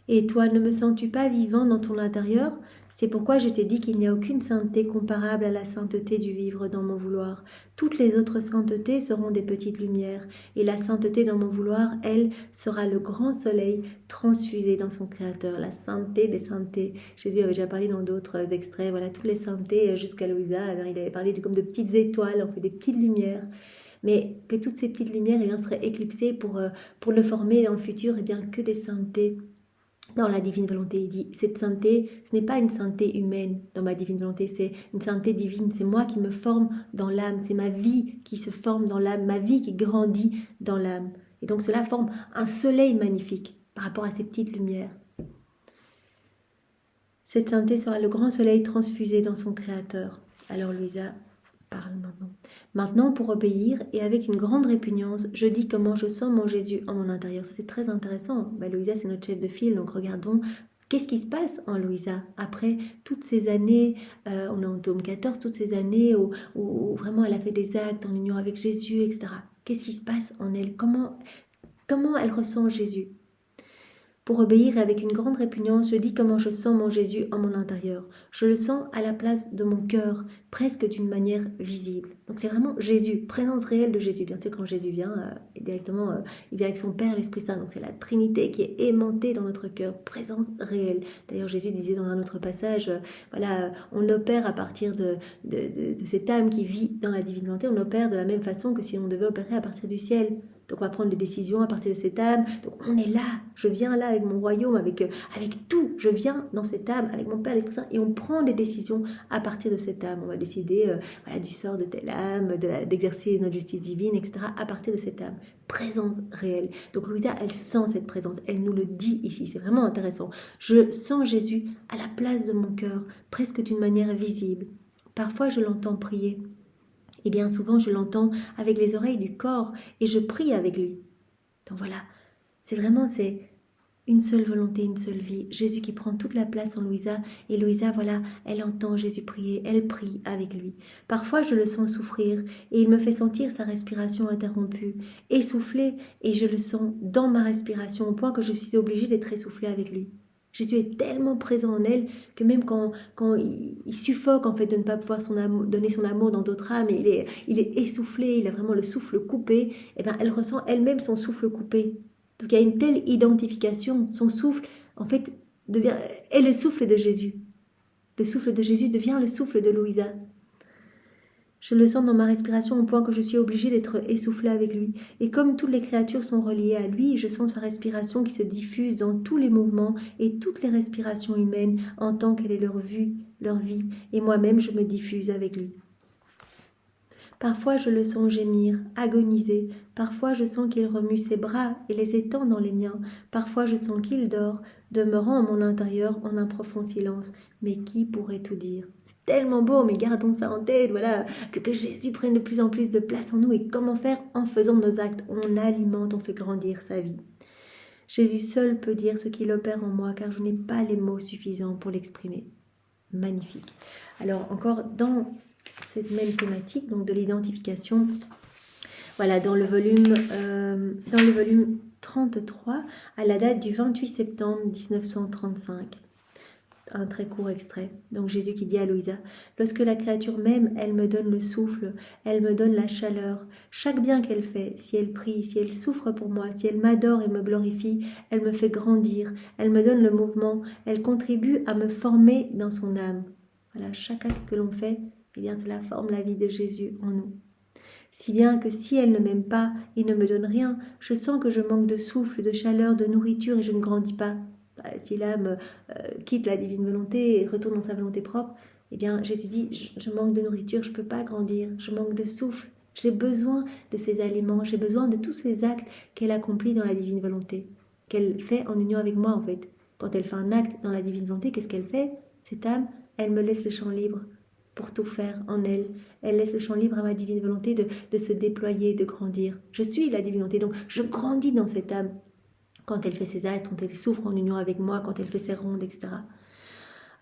Et toi, ne me sens-tu pas vivant dans ton intérieur ? C'est pourquoi je t'ai dit qu'il n'y a aucune sainteté comparable à la sainteté du vivre dans mon vouloir. Toutes les autres saintetés seront des petites lumières, et la sainteté dans mon vouloir, elle, sera le grand soleil transfusé dans son Créateur. La sainteté des saintetés. Jésus avait déjà parlé dans d'autres extraits, voilà, toutes les saintetés jusqu'à Louisa, il avait parlé comme de petites étoiles, on fait des petites lumières. Mais que toutes ces petites lumières seraient éclipsées pour le former dans le futur, que des saintetés. Dans la divine volonté, il dit, cette sainteté, ce n'est pas une sainteté humaine dans ma divine volonté, c'est une sainteté divine, c'est moi qui me forme dans l'âme, c'est ma vie qui se forme dans l'âme, ma vie qui grandit dans l'âme. Et donc cela forme un soleil magnifique par rapport à ces petites lumières. Cette sainteté sera le grand soleil transfusé dans son Créateur. Alors Louisa parle maintenant. Maintenant, pour obéir et avec une grande répugnance, je dis comment je sens mon Jésus en mon intérieur. Ça, c'est très intéressant. Louisa, c'est notre chef de file, donc regardons qu'est-ce qui se passe en Louisa après toutes ces années, on est en tome 14, toutes ces années où vraiment elle a fait des actes en union avec Jésus, etc. Qu'est-ce qui se passe en elle? Comment elle ressent Jésus? Pour obéir et avec une grande répugnance, je dis comment je sens mon Jésus en mon intérieur. Je le sens à la place de mon cœur, presque d'une manière visible. Donc c'est vraiment Jésus, présence réelle de Jésus. Bien sûr, quand Jésus vient, directement, il vient avec son Père, l'Esprit Saint. Donc c'est la Trinité qui est aimantée dans notre cœur, présence réelle. D'ailleurs, Jésus disait dans un autre passage, on opère à partir de cette âme qui vit dans la divine volonté, on opère de la même façon que si on devait opérer à partir du ciel. Donc on va prendre des décisions à partir de cette âme. Donc on est là, je viens là avec mon royaume, avec tout. Je viens dans cette âme avec mon Père, l'Esprit Saint, et on prend des décisions à partir de cette âme. On va décider du sort de telle âme, d'exercer notre justice divine, etc. à partir de cette âme. Présence réelle. Donc Louisa, elle sent cette présence, elle nous le dit ici, c'est vraiment intéressant. Je sens Jésus à la place de mon cœur, presque d'une manière visible. Parfois je l'entends prier. Et bien souvent, je l'entends avec les oreilles du corps et je prie avec lui. Donc voilà, c'est une seule volonté, une seule vie. Jésus qui prend toute la place en Louisa. Et Louisa, voilà, elle entend Jésus prier, elle prie avec lui. Parfois, je le sens souffrir et il me fait sentir sa respiration interrompue, essoufflé, et je le sens dans ma respiration au point que je suis obligée d'être essoufflée avec lui. Jésus est tellement présent en elle que même quand il suffoque en fait de ne pas pouvoir donner son amour dans d'autres âmes, et il est essoufflé, il a vraiment le souffle coupé, et bien elle ressent elle-même son souffle coupé. Donc il y a une telle identification, son souffle en fait est le souffle de Jésus. Le souffle de Jésus devient le souffle de Louisa. Je le sens dans ma respiration au point que je suis obligée d'être essoufflée avec lui. Et comme toutes les créatures sont reliées à lui, je sens sa respiration qui se diffuse dans tous les mouvements et toutes les respirations humaines en tant qu'elle est leur vie. Et moi-même, je me diffuse avec lui. Parfois, je le sens gémir, agoniser. Parfois, je sens qu'il remue ses bras et les étend dans les miens. Parfois, je sens qu'il dort, demeurant à mon intérieur en un profond silence. Mais qui pourrait tout dire? C'est tellement beau, mais gardons ça en tête, voilà, que Jésus prenne de plus en plus de place en nous. Et comment faire? En faisant nos actes, on alimente, on fait grandir sa vie. Jésus seul peut dire ce qu'il opère en moi, car je n'ai pas les mots suffisants pour l'exprimer. Magnifique. Alors, encore dans cette même thématique, donc de l'identification, voilà, dans le volume 33, à la date du 28 septembre 1935. Un très court extrait. Donc Jésus qui dit à Louisa: lorsque la créature m'aime, elle me donne le souffle, elle me donne la chaleur. Chaque bien qu'elle fait, si elle prie, si elle souffre pour moi, si elle m'adore et me glorifie, elle me fait grandir, elle me donne le mouvement, elle contribue à me former dans son âme. Voilà, chaque acte que l'on fait, eh bien cela forme la vie de Jésus en nous. Si bien que si elle ne m'aime pas et ne me donne rien, je sens que je manque de souffle, de chaleur, de nourriture et je ne grandis pas. Si l'âme quitte la divine volonté et retourne dans sa volonté propre, eh bien Jésus dit, je manque de nourriture, je ne peux pas grandir, je manque de souffle, j'ai besoin de ces aliments, j'ai besoin de tous ces actes qu'elle accomplit dans la divine volonté, qu'elle fait en union avec moi en fait. Quand elle fait un acte dans la divine volonté, qu'est-ce qu'elle fait? Cette âme, elle me laisse le champ libre pour tout faire en elle. Elle laisse le champ libre à ma divine volonté de se déployer, de grandir. Je suis la divine volonté, donc je grandis dans cette âme. Quand elle fait ses actes, quand elle souffre en union avec moi, quand elle fait ses rondes, etc.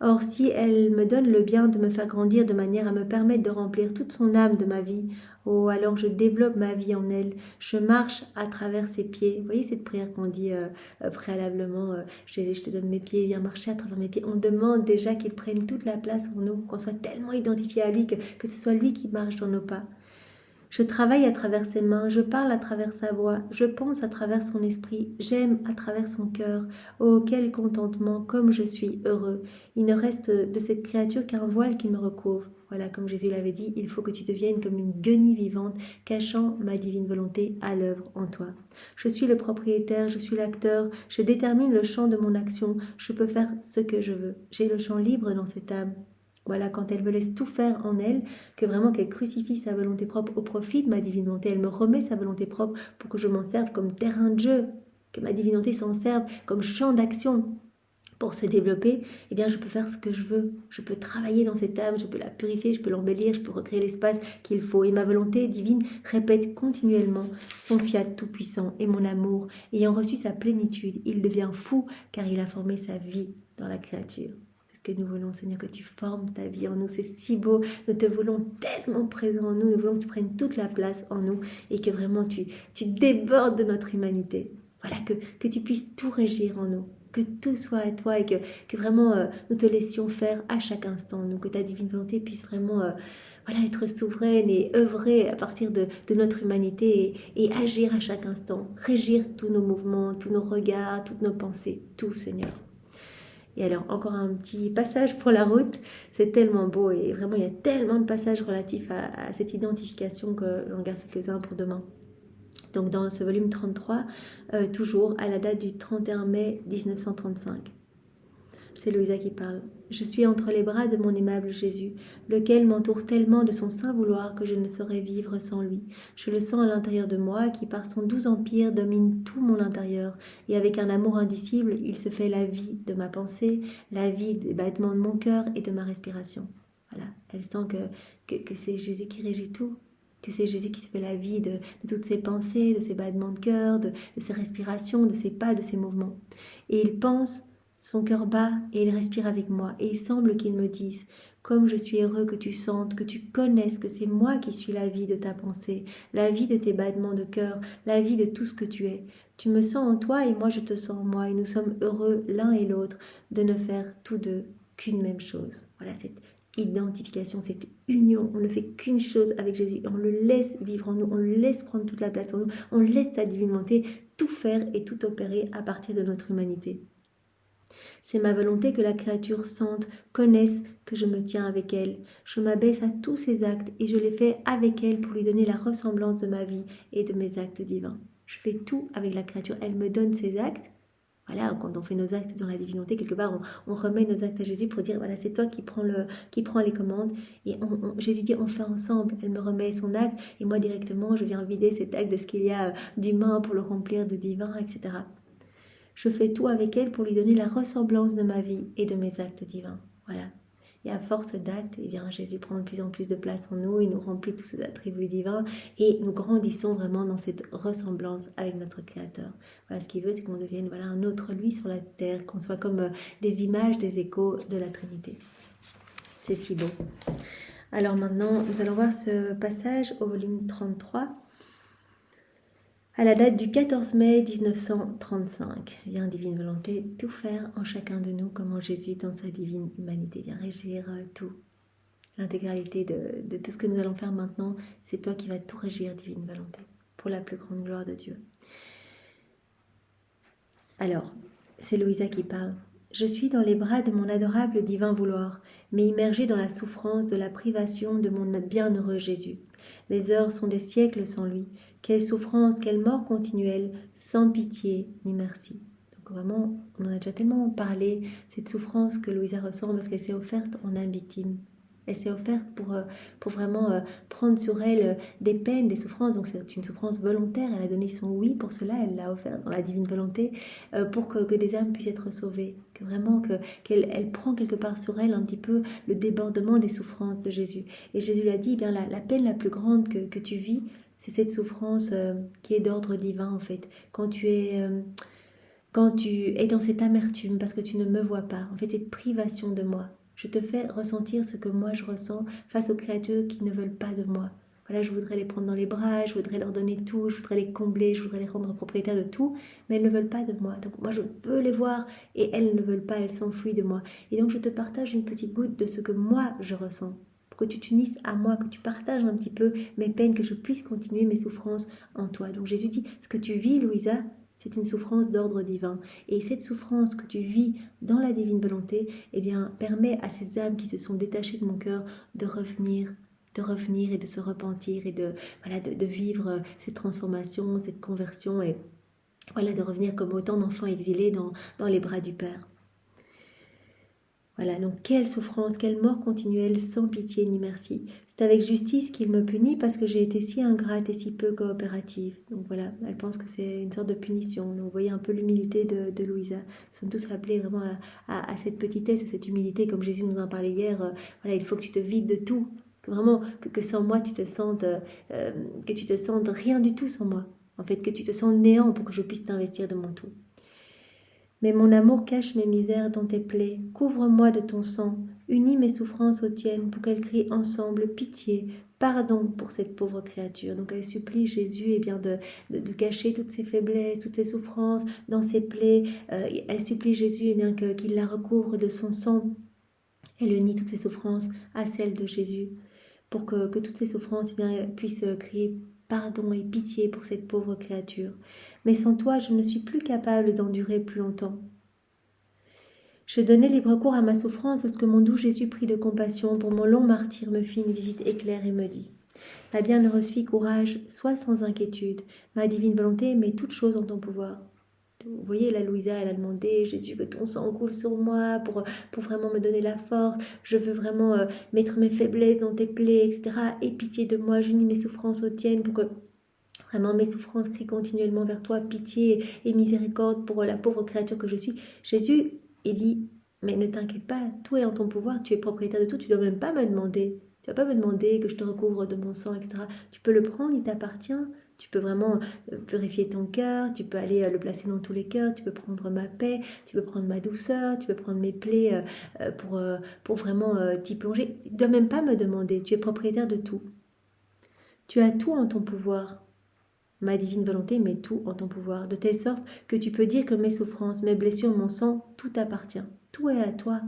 Or, si elle me donne le bien de me faire grandir de manière à me permettre de remplir toute son âme de ma vie, oh, alors je développe ma vie en elle, je marche à travers ses pieds. Vous voyez cette prière qu'on dit préalablement, Jésus, je te donne mes pieds, viens marcher à travers mes pieds. On demande déjà qu'il prenne toute la place en nous, qu'on soit tellement identifié à lui, que ce soit lui qui marche dans nos pas. Je travaille à travers ses mains, je parle à travers sa voix, je pense à travers son esprit, j'aime à travers son cœur. Oh, quel contentement, comme je suis heureux. Il ne reste de cette créature qu'un voile qui me recouvre. Voilà, comme Jésus l'avait dit, il faut que tu deviennes comme une guenille vivante, cachant ma divine volonté à l'œuvre en toi. Je suis le propriétaire, je suis l'acteur, je détermine le champ de mon action, je peux faire ce que je veux. J'ai le champ libre dans cette âme. Voilà, quand elle me laisse tout faire en elle, que vraiment qu'elle crucifie sa volonté propre au profit de ma divine volonté, elle me remet sa volonté propre pour que je m'en serve comme terrain de jeu, que ma divine volonté s'en serve comme champ d'action, pour se développer, eh bien je peux faire ce que je veux. Je peux travailler dans cette âme, je peux la purifier, je peux l'embellir, je peux recréer l'espace qu'il faut. Et ma volonté divine répète continuellement son fiat tout-puissant et mon amour. Ayant reçu sa plénitude, il devient fou car il a formé sa vie dans la créature. C'est ce que nous voulons, Seigneur, que tu formes ta vie en nous. C'est si beau. Nous te voulons tellement présent en nous. Nous voulons que tu prennes toute la place en nous et que vraiment tu débordes de notre humanité. Voilà, que tu puisses tout régir en nous. Que tout soit à toi et que vraiment nous te laissions faire à chaque instant, nous, que ta divine volonté puisse vraiment voilà, être souveraine et œuvrer à partir de notre humanité et agir à chaque instant, régir tous nos mouvements, tous nos regards, toutes nos pensées, tout, Seigneur. Et alors, encore un petit passage pour la route, c'est tellement beau et vraiment, il y a tellement de passages relatifs à cette identification que j'en garde quelques-uns pour demain. Donc dans ce volume 33, toujours à la date du 31 mai 1935. C'est Louisa qui parle. Je suis entre les bras de mon aimable Jésus, lequel m'entoure tellement de son saint vouloir que je ne saurais vivre sans lui. Je le sens à l'intérieur de moi, qui par son doux empire domine tout mon intérieur, et avec un amour indicible, il se fait la vie de ma pensée, la vie des battements de mon cœur et de ma respiration. Voilà, elle sent que c'est Jésus qui régit tout. Que c'est Jésus qui se fait la vie de toutes ses pensées, de ses battements de cœur, de ses respirations, de ses pas, de ses mouvements. Et il pense, son cœur bat et il respire avec moi. Et il semble qu'il me dise, comme je suis heureux que tu sentes, que tu connaisses que c'est moi qui suis la vie de ta pensée, la vie de tes battements de cœur, la vie de tout ce que tu es. Tu me sens en toi et moi je te sens en moi. Et nous sommes heureux l'un et l'autre de ne faire tous deux qu'une même chose. Voilà cette identification, cette union, on ne fait qu'une chose avec Jésus, on le laisse vivre en nous, on le laisse prendre toute la place en nous, on laisse sa divine volonté tout faire et tout opérer à partir de notre humanité. C'est ma volonté que la créature sente, connaisse que je me tiens avec elle. Je m'abaisse à tous ses actes et je les fais avec elle pour lui donner la ressemblance de ma vie et de mes actes divins. Je fais tout avec la créature, elle me donne ses actes. Voilà, quand on fait nos actes dans la divinité, quelque part, on remet nos actes à Jésus pour dire, voilà, c'est toi qui prends les commandes. Et Jésus dit, on fait ensemble. Elle me remet son acte et moi, directement, je viens vider cet acte de ce qu'il y a d'humain pour le remplir de divin, etc. Je fais tout avec elle pour lui donner la ressemblance de ma vie et de mes actes divins. Voilà. Et à force d'actes, eh bien, Jésus prend de plus en plus de place en nous, il nous remplit tous ses attributs divins et nous grandissons vraiment dans cette ressemblance avec notre Créateur. Voilà, ce qu'il veut, c'est qu'on devienne voilà, un autre lui sur la terre, qu'on soit comme des images, des échos de la Trinité. C'est si beau. Alors maintenant, nous allons voir ce passage au volume 33, à la date du 14 mai 1935. Vient divine volonté tout faire en chacun de nous, comme en Jésus dans sa divine humanité. Vient régir tout. L'intégralité de tout ce que nous allons faire maintenant, c'est toi qui vas tout régir, divine volonté, pour la plus grande gloire de Dieu. Alors, c'est Louisa qui parle. Je suis dans les bras de mon adorable divin vouloir, mais immergée dans la souffrance de la privation de mon bienheureux Jésus. Les heures sont des siècles sans lui. Quelle souffrance, quelle mort continuelle, sans pitié ni merci. Donc vraiment, on en a déjà tellement parlé, cette souffrance que Louisa ressent parce qu'elle s'est offerte en âme victime. Elle s'est offerte pour vraiment prendre sur elle des peines, des souffrances. Donc c'est une souffrance volontaire. Elle a donné son oui pour cela. Elle l'a offert dans la divine volonté pour que des âmes puissent être sauvées. Que vraiment qu'elle prend quelque part sur elle un petit peu le débordement des souffrances de Jésus. Et Jésus lui a dit, eh bien la peine la plus grande que tu vis, c'est cette souffrance qui est d'ordre divin en fait. Quand tu es dans cette amertume parce que tu ne me vois pas, en fait cette privation de moi. Je te fais ressentir ce que moi je ressens face aux créatures qui ne veulent pas de moi. Voilà, je voudrais les prendre dans les bras, je voudrais leur donner tout, je voudrais les combler, je voudrais les rendre propriétaires de tout, mais elles ne veulent pas de moi. Donc moi je veux les voir et elles ne veulent pas, elles s'enfuient de moi. Et donc je te partage une petite goutte de ce que moi je ressens, pour que tu t'unisses à moi, que tu partages un petit peu mes peines, que je puisse continuer mes souffrances en toi. Donc Jésus dit, ce que tu vis, Louisa, c'est une souffrance d'ordre divin. Et cette souffrance que tu vis dans la divine volonté, eh bien, permet à ces âmes qui se sont détachées de mon cœur de revenir et de se repentir et de vivre cette transformation, cette conversion et voilà, de revenir comme autant d'enfants exilés dans les bras du Père. Voilà, donc quelle souffrance, quelle mort continuelle, sans pitié ni merci. C'est avec justice qu'il me punit parce que j'ai été si ingrate et si peu coopérative. Donc voilà, elle pense que c'est une sorte de punition. Donc vous voyez un peu l'humilité de Louisa. Nous sommes tous appelés vraiment à cette petitesse, à cette humilité, comme Jésus nous en parlait hier. Voilà, il faut que tu te vides de tout. Que vraiment, que sans moi, tu te sentes, que tu te sentes rien du tout sans moi. En fait, que tu te sens néant pour que je puisse t'investir de mon tout. Mais mon amour cache mes misères dans tes plaies. Couvre-moi de ton sang. Unis mes souffrances aux tiennes pour qu'elles crient ensemble pitié, pardon pour cette pauvre créature. Donc elle supplie Jésus bien de cacher toutes ses faiblesses, toutes ses souffrances dans ses plaies. Elle supplie Jésus bien qu'il la recouvre de son sang. Elle unit toutes ses souffrances à celles de Jésus pour que toutes ces souffrances puissent crier pardon et pitié pour cette pauvre créature. Mais sans toi, je ne suis plus capable d'endurer plus longtemps. Je donnai libre cours à ma souffrance lorsque mon doux Jésus pris de compassion pour mon long martyre me fit une visite éclair et me dit « Ma bienheureuse fille, courage, sois sans inquiétude. Ma divine volonté met toutes choses en ton pouvoir. » Vous voyez, là, Louisa, elle a demandé, Jésus, que ton sang coule sur moi pour vraiment me donner la force. Je veux vraiment mettre mes faiblesses dans tes plaies, etc. Aie pitié de moi, j'unis mes souffrances aux tiennes pour que vraiment mes souffrances crient continuellement vers toi, pitié et miséricorde pour la pauvre créature que je suis. Jésus, il dit, mais ne t'inquiète pas, tout est en ton pouvoir, tu es propriétaire de tout, tu ne dois même pas me demander. Tu ne vas pas me demander que je te recouvre de mon sang, etc. Tu peux le prendre, il t'appartient. Tu peux vraiment purifier ton cœur, tu peux aller le placer dans tous les cœurs, tu peux prendre ma paix, tu peux prendre ma douceur, tu peux prendre mes plaies pour vraiment t'y plonger. Tu ne dois même pas me demander, tu es propriétaire de tout. Tu as tout en ton pouvoir. Ma divine volonté met tout en ton pouvoir, de telle sorte que tu peux dire que mes souffrances, mes blessures, mon sang, tout appartient. Tout est à toi.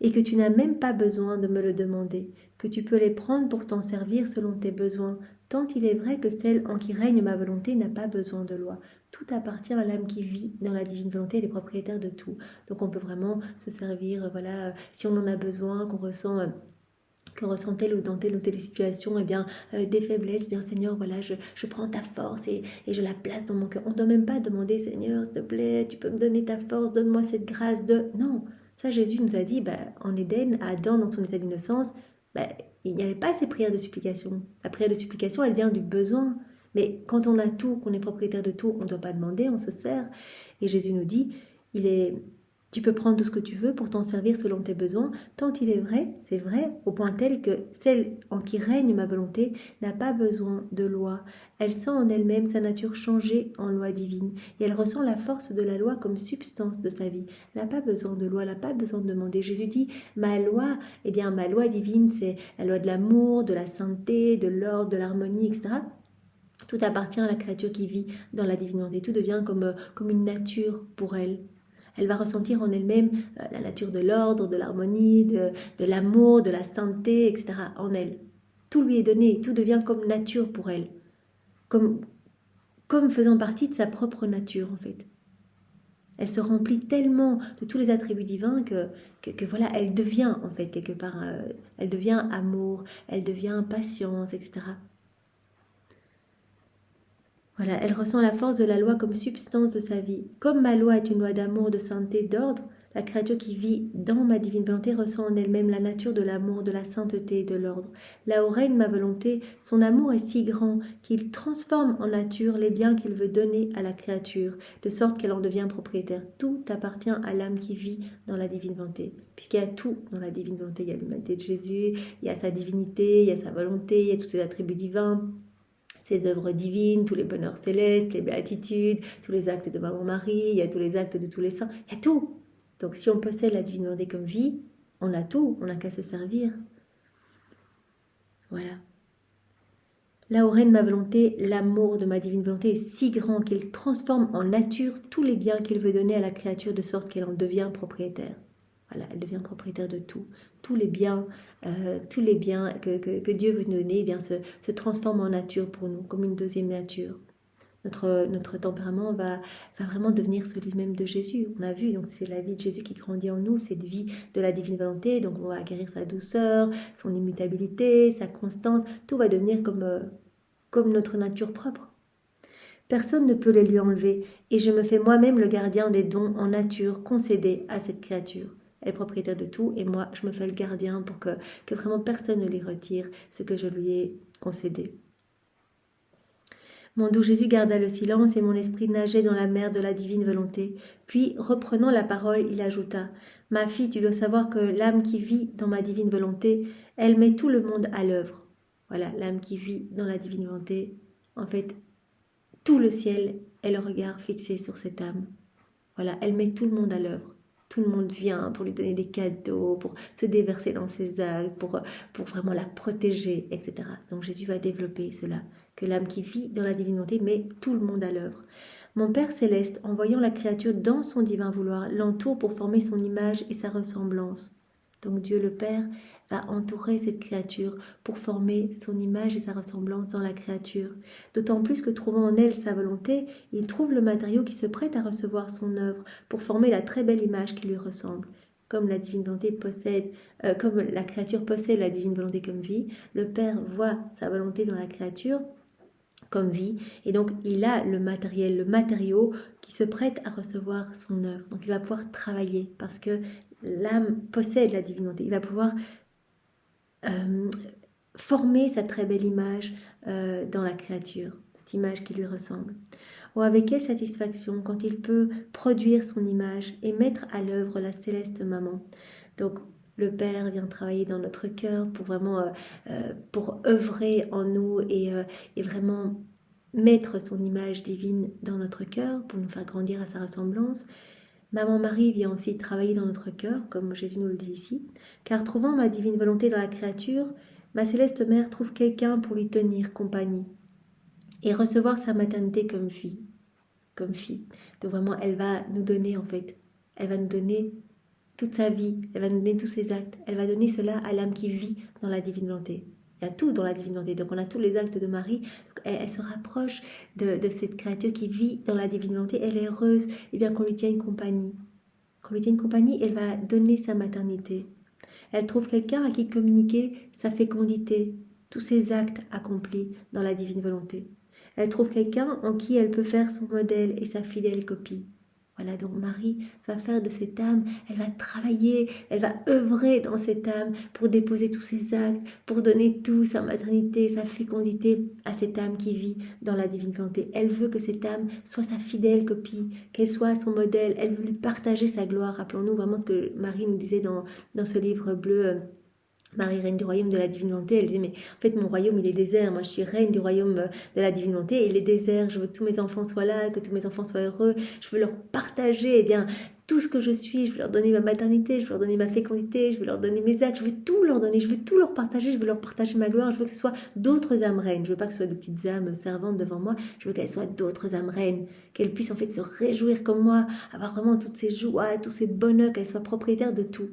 Et que tu n'as même pas besoin de me le demander, que tu peux les prendre pour t'en servir selon tes besoins, tant il est vrai que celle en qui règne ma volonté n'a pas besoin de loi. Tout appartient à l'âme qui vit dans la divine volonté, elle est propriétaire de tout. Donc on peut vraiment se servir, voilà, si on en a besoin, qu'on ressent telle ou dans telle ou telle situation, des faiblesses, bien Seigneur, voilà, je prends ta force et je la place dans mon cœur. On ne doit même pas demander, Seigneur, s'il te plaît, tu peux me donner ta force, donne-moi cette grâce de... Non, ça Jésus nous a dit, en Éden, Adam, dans son état d'innocence, il n'y avait pas ces prières de supplication. La prière de supplication, elle vient du besoin. Mais quand on a tout, qu'on est propriétaire de tout, on ne doit pas demander, on se sert. Et Jésus nous dit, tu peux prendre tout ce que tu veux pour t'en servir selon tes besoins, tant il est vrai, c'est vrai, au point tel que celle en qui règne ma volonté n'a pas besoin de loi. Elle sent en elle-même sa nature changée en loi divine, et elle ressent la force de la loi comme substance de sa vie. Elle n'a pas besoin de loi, elle n'a pas besoin de demander. Jésus dit, ma loi divine, c'est la loi de l'amour, de la sainteté, de l'ordre, de l'harmonie, etc. Tout appartient à la créature qui vit dans la divine volonté. Tout devient comme une nature pour elle. Elle va ressentir en elle-même la nature de l'ordre, de l'harmonie, de l'amour, de la sainteté, etc. en elle. Tout lui est donné, tout devient comme nature pour elle, comme faisant partie de sa propre nature en fait. Elle se remplit tellement de tous les attributs divins que voilà, elle devient en fait quelque part, elle devient amour, elle devient patience, etc. Voilà, elle ressent la force de la loi comme substance de sa vie. Comme ma loi est une loi d'amour, de sainteté, d'ordre, la créature qui vit dans ma divine volonté ressent en elle-même la nature de l'amour, de la sainteté et de l'ordre. Là où règne ma volonté, son amour est si grand qu'il transforme en nature les biens qu'il veut donner à la créature, de sorte qu'elle en devient propriétaire. Tout appartient à l'âme qui vit dans la divine volonté. Puisqu'il y a tout dans la divine volonté, il y a l'humanité de Jésus, il y a sa divinité, il y a sa volonté, il y a tous ses attributs divins, ses œuvres divines, tous les bonheurs célestes, les béatitudes, tous les actes de Maman Marie, il y a tous les actes de tous les saints, il y a tout. Donc si on possède la divine volonté comme vie, on a tout, on n'a qu'à se servir. Voilà. Là où règne ma volonté, l'amour de ma divine volonté est si grand qu'il transforme en nature tous les biens qu'il veut donner à la créature de sorte qu'elle en devient propriétaire. Voilà, elle devient propriétaire de tout. Tous les biens que Dieu veut nous donner se transforment en nature pour nous, comme une deuxième nature. Notre tempérament va vraiment devenir celui même de Jésus. On a vu, donc c'est la vie de Jésus qui grandit en nous, cette vie de la divine volonté. Donc on va acquérir sa douceur, son immutabilité, sa constance. Tout va devenir comme notre nature propre. Personne ne peut les lui enlever, et je me fais moi-même le gardien des dons en nature concédés à cette créature. elle est propriétaire de tout, et moi, je me fais le gardien pour que vraiment personne ne lui retire ce que je lui ai concédé. Mon doux Jésus garda le silence et mon esprit nageait dans la mer de la divine volonté. Puis, reprenant la parole, il ajouta « Ma fille, tu dois savoir que l'âme qui vit dans ma divine volonté, elle met tout le monde à l'œuvre. » Voilà, l'âme qui vit dans la divine volonté, en fait, tout le ciel est le regard fixé sur cette âme. Voilà, elle met tout le monde à l'œuvre. Tout le monde vient pour lui donner des cadeaux, pour se déverser dans ses actes, pour vraiment la protéger, etc. Donc Jésus va développer cela, que l'âme qui vit dans la divine volonté met tout le monde à l'œuvre. Mon Père céleste, en voyant la créature dans son divin vouloir, l'entoure pour former son image et sa ressemblance. Donc Dieu le Père va entourer cette créature pour former son image et sa ressemblance dans la créature. D'autant plus que trouvant en elle sa volonté, il trouve le matériau qui se prête à recevoir son œuvre pour former la très belle image qui lui ressemble. Comme la divine volonté comme la créature possède la divine volonté comme vie, le Père voit sa volonté dans la créature comme vie, et donc il a le matériau qui se prête à recevoir son œuvre. Donc il va pouvoir travailler parce que l'âme possède la divine volonté. Il va pouvoir former sa très belle image dans la créature, cette image qui lui ressemble. Oh, avec quelle satisfaction quand il peut produire son image et mettre à l'œuvre la céleste maman. Donc le Père vient travailler dans notre cœur pour vraiment pour œuvrer en nous et vraiment mettre son image divine dans notre cœur pour nous faire grandir à sa ressemblance. Maman Marie vient aussi travailler dans notre cœur, comme Jésus nous le dit ici, car trouvant ma divine volonté dans la créature, ma céleste mère trouve quelqu'un pour lui tenir compagnie et recevoir sa maternité comme fille. Donc vraiment, elle va nous donner elle va nous donner toute sa vie, elle va nous donner tous ses actes, elle va donner cela à l'âme qui vit dans la divine volonté. Il y a tout dans la divine volonté, donc on a tous les actes de Marie, elle se rapproche de cette créature qui vit dans la divine volonté, elle est heureuse, et bien qu'on lui tienne compagnie. Qu'on lui tienne compagnie, elle va donner sa maternité. Elle trouve quelqu'un à qui communiquer sa fécondité, tous ses actes accomplis dans la divine volonté. Elle trouve quelqu'un en qui elle peut faire son modèle et sa fidèle copie. Voilà, donc Marie va faire de cette âme, elle va travailler, elle va œuvrer dans cette âme pour déposer tous ses actes, pour donner tout, sa maternité, sa fécondité à cette âme qui vit dans la divine volonté. Elle veut que cette âme soit sa fidèle copie, qu'elle soit son modèle, elle veut lui partager sa gloire. Rappelons-nous vraiment ce que Marie nous disait dans ce livre bleu, Marie, reine du royaume de la divine volonté, elle disait, mais en fait mon royaume il est désert, moi je suis reine du royaume de la divine volonté, et il est désert, je veux que tous mes enfants soient là, que tous mes enfants soient heureux, je veux leur partager tout ce que je suis, je veux leur donner ma maternité, je veux leur donner ma fécondité, je veux leur donner mes actes, je veux tout leur donner, je veux tout leur partager, je veux leur partager ma gloire, je veux que ce soit d'autres âmes reines, je veux pas que ce soit de petites âmes servantes devant moi, je veux qu'elles soient d'autres âmes reines, qu'elles puissent en fait se réjouir comme moi, avoir vraiment toutes ces joies, tous ces bonheurs, qu'elles soient propriétaires de tout.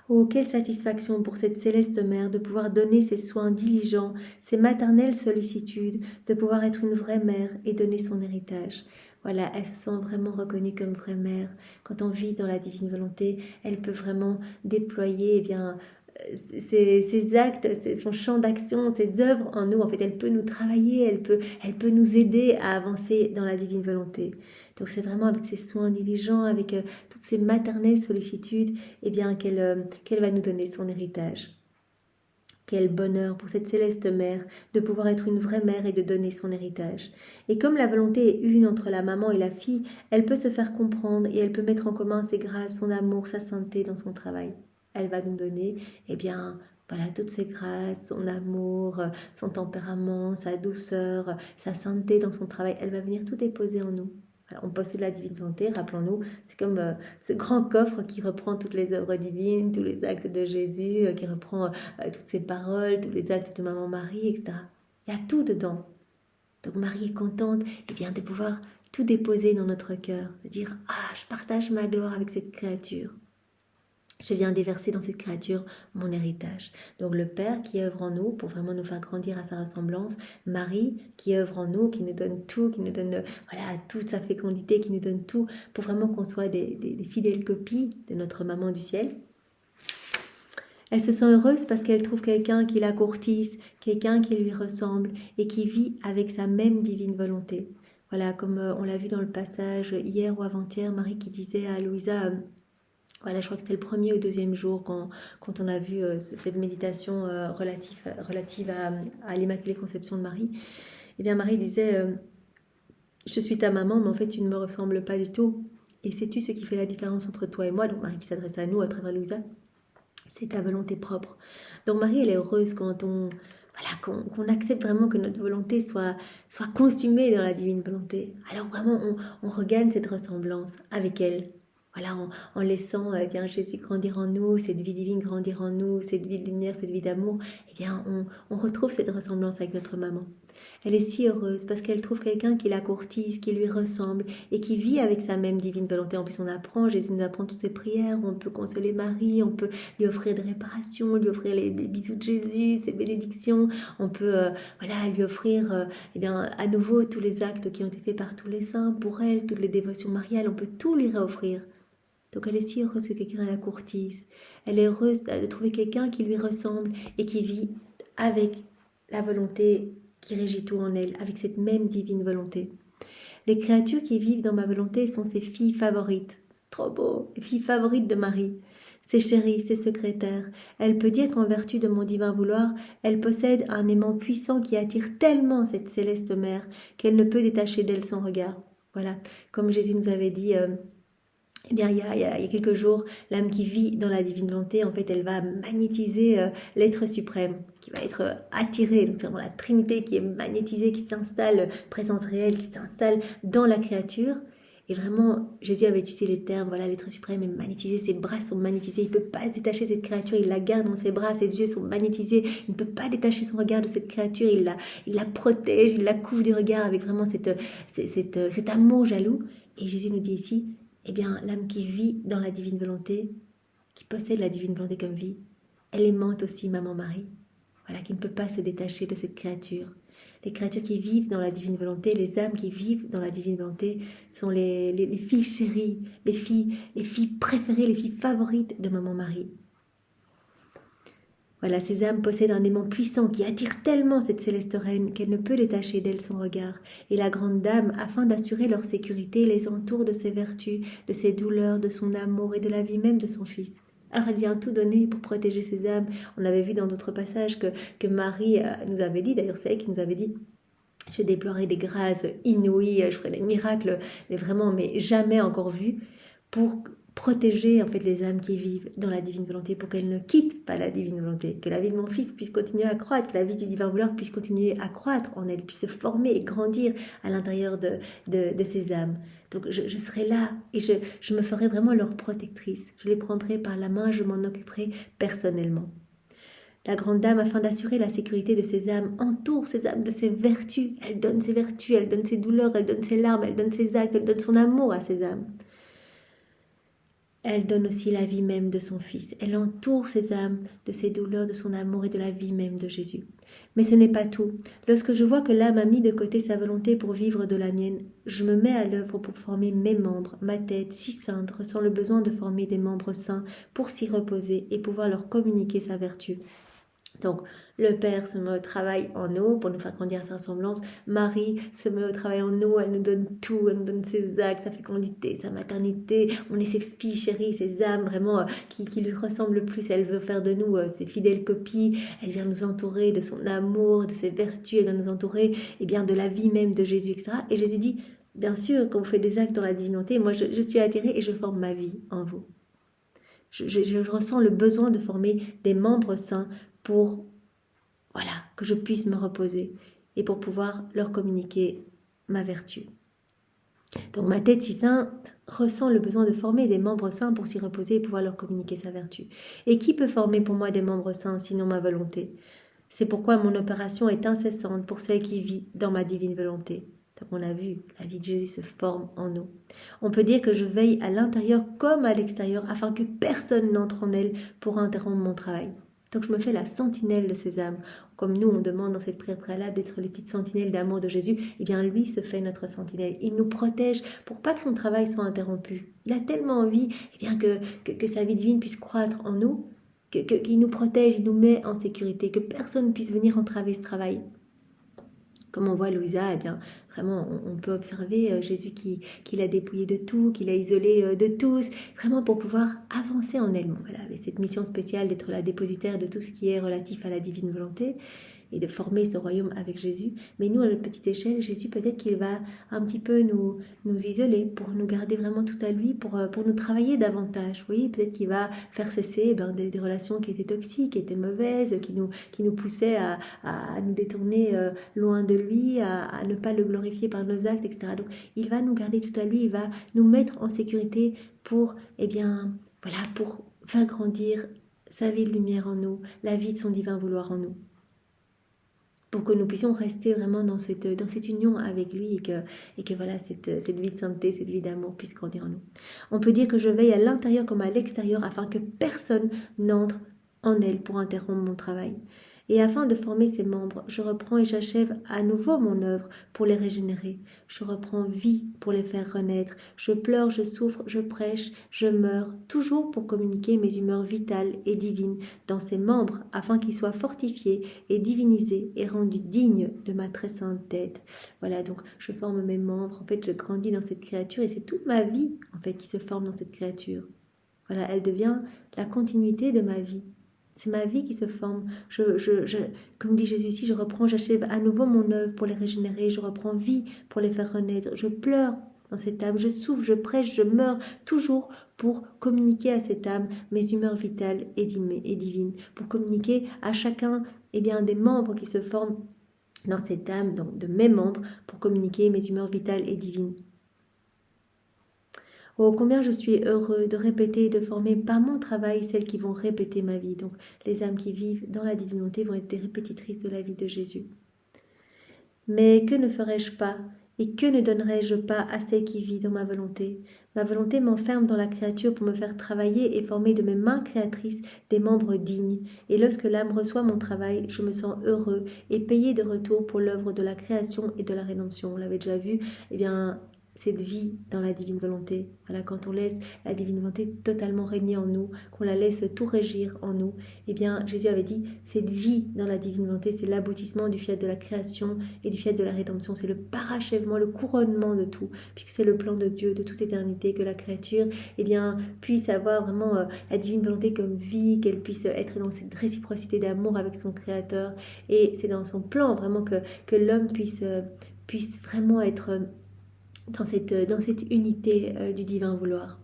Oh, quelle satisfaction pour cette céleste mère de pouvoir donner ses soins diligents, ses maternelles sollicitudes, de pouvoir être une vraie mère et donner son héritage. Voilà, elle se sent vraiment reconnue comme vraie mère. Quand on vit dans la divine volonté, elle peut vraiment déployer ses actes, son champ d'action, ses œuvres en nous. En fait, elle peut nous travailler, elle peut nous aider à avancer dans la divine volonté. Donc c'est vraiment avec ses soins diligents, avec toutes ces maternelles sollicitudes, qu'elle va nous donner son héritage. Quel bonheur pour cette céleste mère de pouvoir être une vraie mère et de donner son héritage. Et comme la volonté est une entre la maman et la fille, elle peut se faire comprendre et elle peut mettre en commun ses grâces, son amour, sa sainteté dans son travail. Elle va nous donner, toutes ses grâces, son amour, son tempérament, sa douceur, sa sainteté dans son travail. Elle va venir tout déposer en nous. On possède la divine volonté, rappelons-nous, c'est comme ce grand coffre qui reprend toutes les œuvres divines, tous les actes de Jésus, qui reprend toutes ses paroles, tous les actes de Maman Marie, etc. Il y a tout dedans. Donc Marie est contente de pouvoir tout déposer dans notre cœur, de dire « Ah, je partage ma gloire avec cette créature ». Je viens déverser dans cette créature mon héritage. Donc le Père qui œuvre en nous pour vraiment nous faire grandir à sa ressemblance. Marie qui œuvre en nous, qui nous donne tout, qui nous donne toute sa fécondité, qui nous donne tout pour vraiment qu'on soit des fidèles copies de notre maman du ciel. Elle se sent heureuse parce qu'elle trouve quelqu'un qui la courtise, quelqu'un qui lui ressemble et qui vit avec sa même divine volonté. Voilà, comme on l'a vu dans le passage hier ou avant-hier, Marie qui disait à Louisa... Voilà, je crois que c'était le premier ou deuxième jour quand on a vu cette méditation relative à l'Immaculée Conception de Marie. Eh bien, Marie disait, je suis ta maman, mais en fait, tu ne me ressembles pas du tout. Et sais-tu ce qui fait la différence entre toi et moi? Donc Marie qui s'adresse à nous à travers Louisa, c'est ta volonté propre. Donc Marie, elle est heureuse quand qu'on accepte vraiment que notre volonté soit consumée dans la divine volonté. Alors vraiment, on regagne cette ressemblance avec elle. Voilà, en laissant bien Jésus grandir en nous, cette vie divine grandir en nous, cette vie de lumière, cette vie d'amour, eh bien on retrouve cette ressemblance avec notre maman. Elle est si heureuse parce qu'elle trouve quelqu'un qui la courtise, qui lui ressemble et qui vit avec sa même divine volonté. En plus, on apprend, Jésus nous apprend toutes ses prières, on peut consoler Marie, on peut lui offrir des réparations, lui offrir les bisous de Jésus, ses bénédictions, on peut lui offrir eh bien, à nouveau tous les actes qui ont été faits par tous les saints pour elle, toutes les dévotions mariales, on peut tout lui réoffrir. Donc elle est si heureuse que quelqu'un la courtise. Elle est heureuse de trouver quelqu'un qui lui ressemble et qui vit avec la volonté qui régit tout en elle, avec cette même divine volonté. Les créatures qui vivent dans ma volonté sont ses filles favorites. C'est trop beau, les filles favorites de Marie. Ses chéries, ses secrétaires. Elle peut dire qu'en vertu de mon divin vouloir, elle possède un aimant puissant qui attire tellement cette céleste mère qu'elle ne peut détacher d'elle son regard. Voilà, comme Jésus nous avait dit... Eh bien, il y a quelques jours, l'âme qui vit dans la divine volonté, en fait, elle va magnétiser l'être suprême, qui va être attiré. Donc, c'est vraiment la Trinité qui est magnétisée, qui s'installe, présence réelle, qui s'installe dans la créature. Et vraiment, Jésus avait utilisé les termes, voilà, l'être suprême est magnétisé, ses bras sont magnétisés, il ne peut pas se détacher de cette créature, il la garde dans ses bras, ses yeux sont magnétisés, il ne peut pas détacher son regard de cette créature, il la protège, il la couvre du regard avec vraiment cet amour jaloux. Et Jésus nous dit ici, eh bien, l'âme qui vit dans la divine volonté, qui possède la divine volonté comme vie, elle aimante aussi Maman Marie, voilà, qui ne peut pas se détacher de cette créature. Les créatures qui vivent dans la divine volonté, les âmes qui vivent dans la divine volonté sont les filles chéries, les filles préférées, les filles favorites de Maman Marie. Voilà, ces âmes possèdent un aimant puissant qui attire tellement cette céleste reine qu'elle ne peut détacher d'elle son regard. Et la grande dame, afin d'assurer leur sécurité, les entoure de ses vertus, de ses douleurs, de son amour et de la vie même de son fils. Alors elle vient tout donner pour protéger ces âmes. On avait vu dans d'autres passages que Marie nous avait dit, d'ailleurs c'est elle qui nous avait dit, je déploierai des grâces inouïes, je ferai des miracles, mais jamais encore vus, pour protéger en fait les âmes qui vivent dans la divine volonté, pour qu'elles ne quittent pas la divine volonté, que la vie de mon fils puisse continuer à croître, que la vie du divin vouloir puisse continuer à croître en elles, puisse se former et grandir à l'intérieur de ces âmes. Donc je serai là et je me ferai vraiment leur protectrice. Je les prendrai par la main, je m'en occuperai personnellement. La grande dame, afin d'assurer la sécurité de ses âmes, entoure ses âmes de ses vertus. Elle donne ses vertus, elle donne ses douleurs, elle donne ses larmes, elle donne ses actes, elle donne son amour à ses âmes. Elle donne aussi la vie même de son Fils. Elle entoure ses âmes de ses douleurs, de son amour et de la vie même de Jésus. Mais ce n'est pas tout. Lorsque je vois que l'âme a mis de côté sa volonté pour vivre de la mienne, je me mets à l'œuvre pour former mes membres. Ma tête, si sainte, ressent le besoin de former des membres saints pour s'y reposer et pouvoir leur communiquer sa vertu. Donc, le Père se met au travail en nous pour nous faire grandir à sa ressemblance. Marie se met au travail en nous, elle nous donne tout, elle nous donne ses actes, sa fécondité, sa maternité. On est ses filles chéries, ses âmes vraiment qui lui ressemblent le plus. Elle veut faire de nous ses fidèles copies. Elle vient nous entourer de son amour, de ses vertus. Elle vient nous entourer bien, de la vie même de Jésus, etc. Et Jésus dit, bien sûr, quand vous faites des actes dans la divinité, moi je suis attirée et je forme ma vie en vous. Je ressens le besoin de former des membres saints pour que je puisse me reposer et pour pouvoir leur communiquer ma vertu. Donc ma tête si sainte ressent le besoin de former des membres saints pour s'y reposer et pouvoir leur communiquer sa vertu. Et qui peut former pour moi des membres saints sinon ma volonté? C'est pourquoi mon opération est incessante pour celle qui vit dans ma divine volonté. Donc on a vu, la vie de Jésus se forme en nous. On peut dire que je veille à l'intérieur comme à l'extérieur afin que personne n'entre en elle pour interrompre mon travail. Donc je me fais la sentinelle de ces âmes. Comme nous, on demande dans cette prière préalable d'être les petites sentinelles d'amour de Jésus, eh bien lui se fait notre sentinelle. Il nous protège pour pas que son travail soit interrompu. Il a tellement envie que sa vie divine puisse croître en nous, qu'il nous protège, il nous met en sécurité, que personne ne puisse venir entraver ce travail. Comme on voit Louisa, eh bien, vraiment, on peut observer Jésus qui l'a dépouillé de tout, qui l'a isolé de tous, vraiment pour pouvoir avancer en elle. Bon, voilà, avec cette mission spéciale d'être la dépositaire de tout ce qui est relatif à la divine volonté et de former ce royaume avec Jésus. Mais nous, à notre petite échelle, Jésus, peut-être qu'il va un petit peu nous isoler pour nous garder vraiment tout à lui, pour nous travailler davantage. Oui, peut-être qu'il va faire cesser des relations qui étaient toxiques, qui étaient mauvaises, qui nous poussaient à nous détourner loin de lui, à ne pas le glorifier par nos actes, etc. Donc, il va nous garder tout à lui, il va nous mettre en sécurité pour, eh bien, voilà, pour faire grandir sa vie de lumière en nous, la vie de son divin vouloir en nous, pour que nous puissions rester vraiment dans cette union avec lui et que voilà, cette vie de sainteté, cette vie d'amour puisse grandir en nous. On peut dire que je veille à l'intérieur comme à l'extérieur afin que personne n'entre en elle pour interrompre mon travail. Et afin de former ses membres, je reprends et j'achève à nouveau mon œuvre pour les régénérer. Je reprends vie pour les faire renaître. Je pleure, je souffre, je prêche, je meurs, toujours pour communiquer mes humeurs vitales et divines dans ses membres, afin qu'ils soient fortifiés et divinisés et rendus dignes de ma très sainte tête. Voilà, donc je forme mes membres, en fait je grandis dans cette créature et c'est toute ma vie en fait qui se forme dans cette créature. Voilà, elle devient la continuité de ma vie. C'est ma vie qui se forme. Comme dit Jésus ici, je reprends, j'achève à nouveau mon œuvre pour les régénérer, je reprends vie pour les faire renaître. Je pleure dans cette âme, je souffre, je prêche, je meurs, toujours pour communiquer à cette âme mes humeurs vitales et divines, pour communiquer à chacun des membres qui se forment dans cette âme, donc de mes membres, pour communiquer mes humeurs vitales et divines. Oh, combien je suis heureux de répéter et de former par mon travail celles qui vont répéter ma vie. Donc, les âmes qui vivent dans la divinité vont être des répétitrices de la vie de Jésus. Mais que ne ferais-je pas et que ne donnerais-je pas à celle qui vit dans ma volonté? Ma volonté m'enferme dans la créature pour me faire travailler et former de mes mains créatrices des membres dignes. Et lorsque l'âme reçoit mon travail, je me sens heureux et payé de retour pour l'œuvre de la création et de la rédemption. On l'avait déjà vu, cette vie dans la divine volonté. Voilà, quand on laisse la divine volonté totalement régner en nous, qu'on la laisse tout régir en nous, Jésus avait dit, cette vie dans la divine volonté, c'est l'aboutissement du fiat de la création et du fiat de la rédemption. C'est le parachèvement, le couronnement de tout, puisque c'est le plan de Dieu de toute éternité, que la créature, puisse avoir vraiment la divine volonté comme vie, qu'elle puisse être dans cette réciprocité d'amour avec son Créateur. Et c'est dans son plan vraiment que l'homme puisse vraiment être dans cette unité du divin vouloir.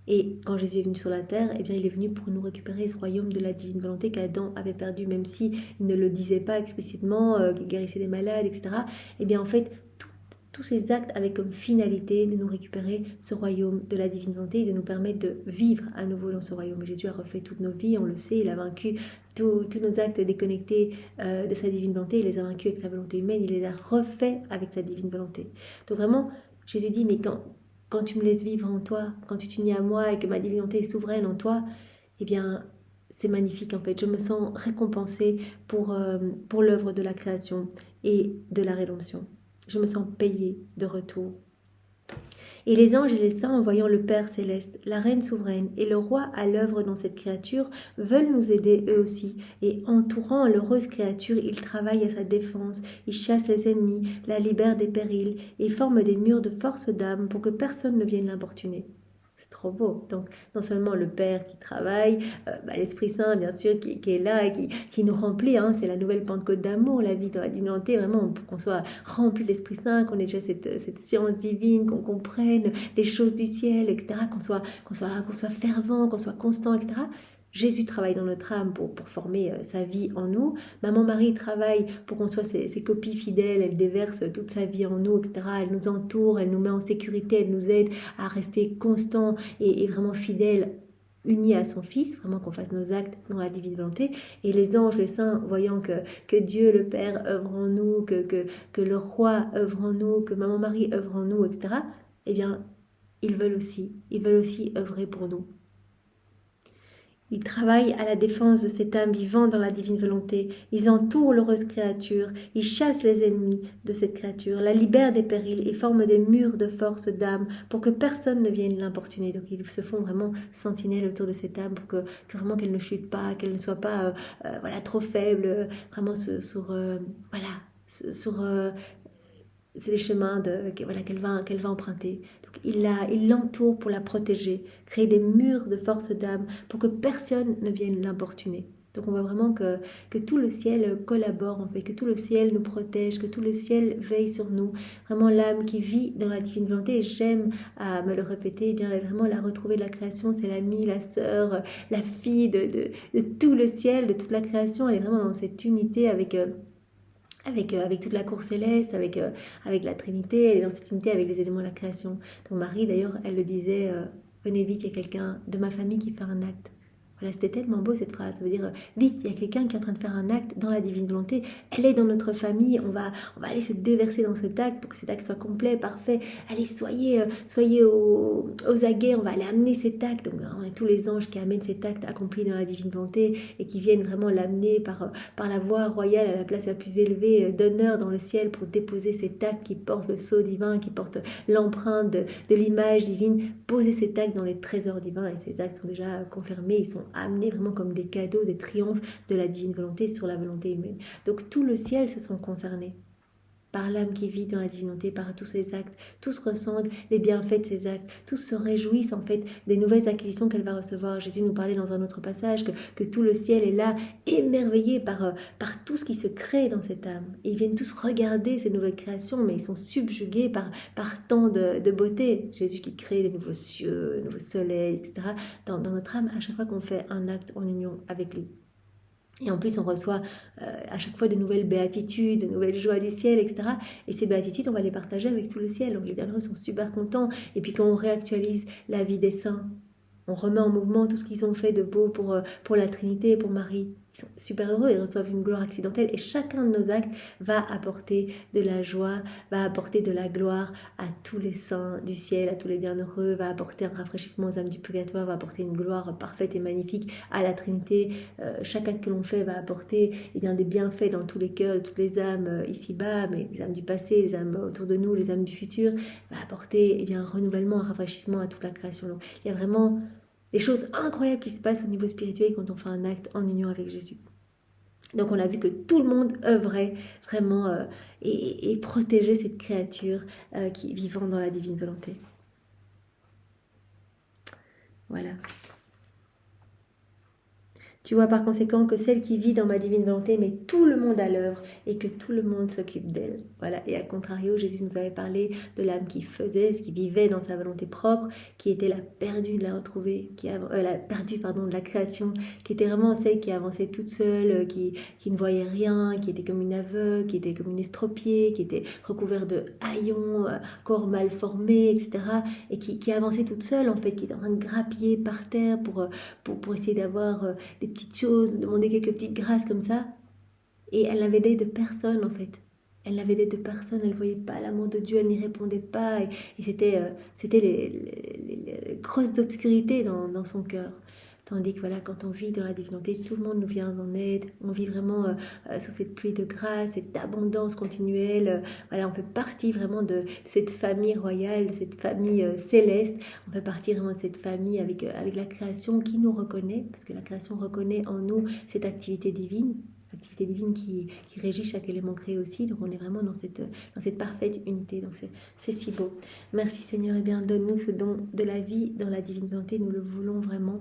Et quand Jésus est venu sur la terre, il est venu pour nous récupérer ce royaume de la divine volonté qu'Adam avait perdu, même s'il ne le disait pas explicitement, qu'il guérissait des malades, etc. En fait, tous ces actes avaient comme finalité de nous récupérer ce royaume de la divine volonté et de nous permettre de vivre à nouveau dans ce royaume. Et Jésus a refait toutes nos vies, on le sait, il a vaincu tous nos actes déconnectés de sa divine volonté, il les a vaincus avec sa volonté humaine, il les a refaits avec sa divine volonté. Donc vraiment, Jésus dit, mais quand tu me laisses vivre en toi, quand tu t'unis à moi et que ma divinité est souveraine en toi, c'est magnifique en fait. Je me sens récompensée pour l'œuvre de la création et de la rédemption. Je me sens payée de retour. Et les anges et les saints, en voyant le Père céleste, la Reine souveraine et le Roi à l'œuvre dans cette créature, veulent nous aider eux aussi. Et entourant l'heureuse créature, ils travaillent à sa défense, ils chassent les ennemis, la libèrent des périls et forment des murs de force d'âme pour que personne ne vienne l'importuner. C'est trop beau. Donc, non seulement le Père qui travaille, l'Esprit Saint, bien sûr, qui est là et qui nous remplit. C'est la nouvelle Pentecôte d'amour, la vie dans la divinité, vraiment, pour qu'on soit rempli de l'Esprit Saint, qu'on ait déjà cette science divine, qu'on comprenne les choses du ciel, etc., qu'on soit fervent, qu'on soit constant, etc. Jésus travaille dans notre âme pour former sa vie en nous. Maman Marie travaille pour qu'on soit ses copies fidèles. Elle déverse toute sa vie en nous, etc. Elle nous entoure, elle nous met en sécurité, elle nous aide à rester constants et vraiment fidèles, unis à son Fils, vraiment qu'on fasse nos actes dans la divine volonté. Et les anges, les saints, voyant que Dieu le Père œuvre en nous, que le Roi œuvre en nous, que Maman Marie œuvre en nous, etc., ils veulent aussi œuvrer pour nous. Ils travaillent à la défense de cette âme vivant dans la divine volonté. Ils entourent l'heureuse créature. Ils chassent les ennemis de cette créature, la libèrent des périls et forment des murs de force d'âme pour que personne ne vienne l'importuner. Donc ils se font vraiment sentinelles autour de cette âme pour que vraiment qu'elle ne chute pas, qu'elle ne soit pas trop faible, vraiment sur c'est les chemins voilà, qu'elle va emprunter. Donc il l'entoure pour la protéger, créer des murs de force d'âme pour que personne ne vienne l'importuner. Donc on voit vraiment que tout le ciel collabore, en fait, que tout le ciel nous protège, que tout le ciel veille sur nous. Vraiment l'âme qui vit dans la divine volonté, et j'aime à me le répéter, eh bien vraiment la retrouver de la création, c'est l'amie, la sœur, la fille de tout le ciel, de toute la création. Elle est vraiment dans cette unité avec toute la cour céleste, avec la Trinité, elle est dans cette unité avec les éléments de la création. Donc Marie, d'ailleurs, elle le disait, venez vite, il y a quelqu'un de ma famille qui fait un acte. Voilà, c'était tellement beau cette phrase. Ça veut dire, vite, il y a quelqu'un qui est en train de faire un acte dans la divine volonté. Elle est dans notre famille. On va aller se déverser dans cet acte pour que cet acte soit complet, parfait. Allez, soyez aux aguets. On va aller amener cet acte. Donc, on a tous les anges qui amènent cet acte accompli dans la divine volonté et qui viennent vraiment l'amener par la voie royale à la place la plus élevée d'honneur dans le ciel pour déposer cet acte qui porte le sceau divin, qui porte l'empreinte de l'image divine. Poser cet acte dans les trésors divins. Et ces actes sont déjà confirmés. Ils sont amenés vraiment comme des cadeaux, des triomphes de la divine volonté sur la volonté humaine. Donc tout le ciel se sent concerné par l'âme qui vit dans la divinité, par tous ces actes. Tous ressentent les bienfaits de ces actes. Tous se réjouissent en fait des nouvelles acquisitions qu'elle va recevoir. Jésus nous parlait dans un autre passage que tout le ciel est là, émerveillé par tout ce qui se crée dans cette âme. Et ils viennent tous regarder ces nouvelles créations, mais ils sont subjugués par tant de beauté. Jésus qui crée des nouveaux cieux, des nouveaux soleils, etc. Dans notre âme, à chaque fois qu'on fait un acte en union avec lui. Et en plus, on reçoit à chaque fois de nouvelles béatitudes, de nouvelles joies du ciel, etc. Et ces béatitudes, on va les partager avec tout le ciel. Donc les bienheureux sont super contents. Et puis quand on réactualise la vie des saints, on remet en mouvement tout ce qu'ils ont fait de beau pour la Trinité, pour Marie. Ils sont super heureux, ils reçoivent une gloire accidentelle. Et chacun de nos actes va apporter de la joie, va apporter de la gloire à tous les saints du ciel, à tous les bienheureux, va apporter un rafraîchissement aux âmes du purgatoire, va apporter une gloire parfaite et magnifique à la Trinité. Chaque acte que l'on fait va apporter des bienfaits dans tous les cœurs, toutes les âmes ici-bas, mais les âmes du passé, les âmes autour de nous, les âmes du futur, va apporter un renouvellement, un rafraîchissement à toute la création. Donc, il y a vraiment des choses incroyables qui se passent au niveau spirituel quand on fait un acte en union avec Jésus. Donc on a vu que tout le monde œuvrait vraiment et protégeait cette créature qui vivant dans la divine volonté. Voilà. Tu vois par conséquent que celle qui vit dans ma divine volonté met tout le monde à l'œuvre et que tout le monde s'occupe d'elle. Voilà. Et à contrario, Jésus nous avait parlé de l'âme qui faisait, qui vivait dans sa volonté propre, qui était la perdue de la retrouver, la perdue de la création, qui était vraiment celle qui avançait toute seule, qui ne voyait rien, qui était comme une aveugle, qui était comme une estropiée, qui était recouverte de haillons, corps mal formé, etc. Et qui avançait toute seule en fait, qui était en train de grappiller par terre pour essayer d'avoir des petites choses, de demander quelques petites grâces comme ça. Et elle n'avait d'aide de personne en fait. Elle n'avait d'aide de personne, elle ne voyait pas l'amour de Dieu, elle n'y répondait pas. Et c'était les grosses obscurités dans son cœur. Tandis que voilà, quand on vit dans la divinité, tout le monde nous vient en aide. On vit vraiment sous cette pluie de grâce, cette abondance continuelle. Voilà, on fait partie vraiment de cette famille royale, de cette famille céleste. On fait partie vraiment de cette famille avec la création qui nous reconnaît, parce que la création reconnaît en nous cette activité divine qui régit chaque élément créé aussi. Donc on est vraiment dans cette parfaite unité. Donc c'est si beau. Merci Seigneur. Et bien donne-nous ce don de la vie dans la divine volonté. Nous le voulons vraiment.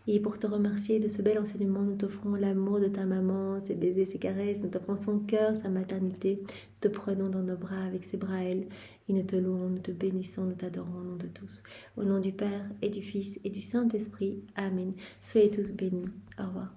Et pour te remercier de ce bel enseignement, nous t'offrons l'amour de ta maman, ses baisers, ses caresses. Nous t'offrons son cœur, sa maternité. Nous te prenons dans nos bras avec ses bras à elle. Et nous te louons, nous te bénissons, nous t'adorons au nom de tous. Au nom du Père et du Fils et du Saint-Esprit. Amen. Soyez tous bénis. Au revoir.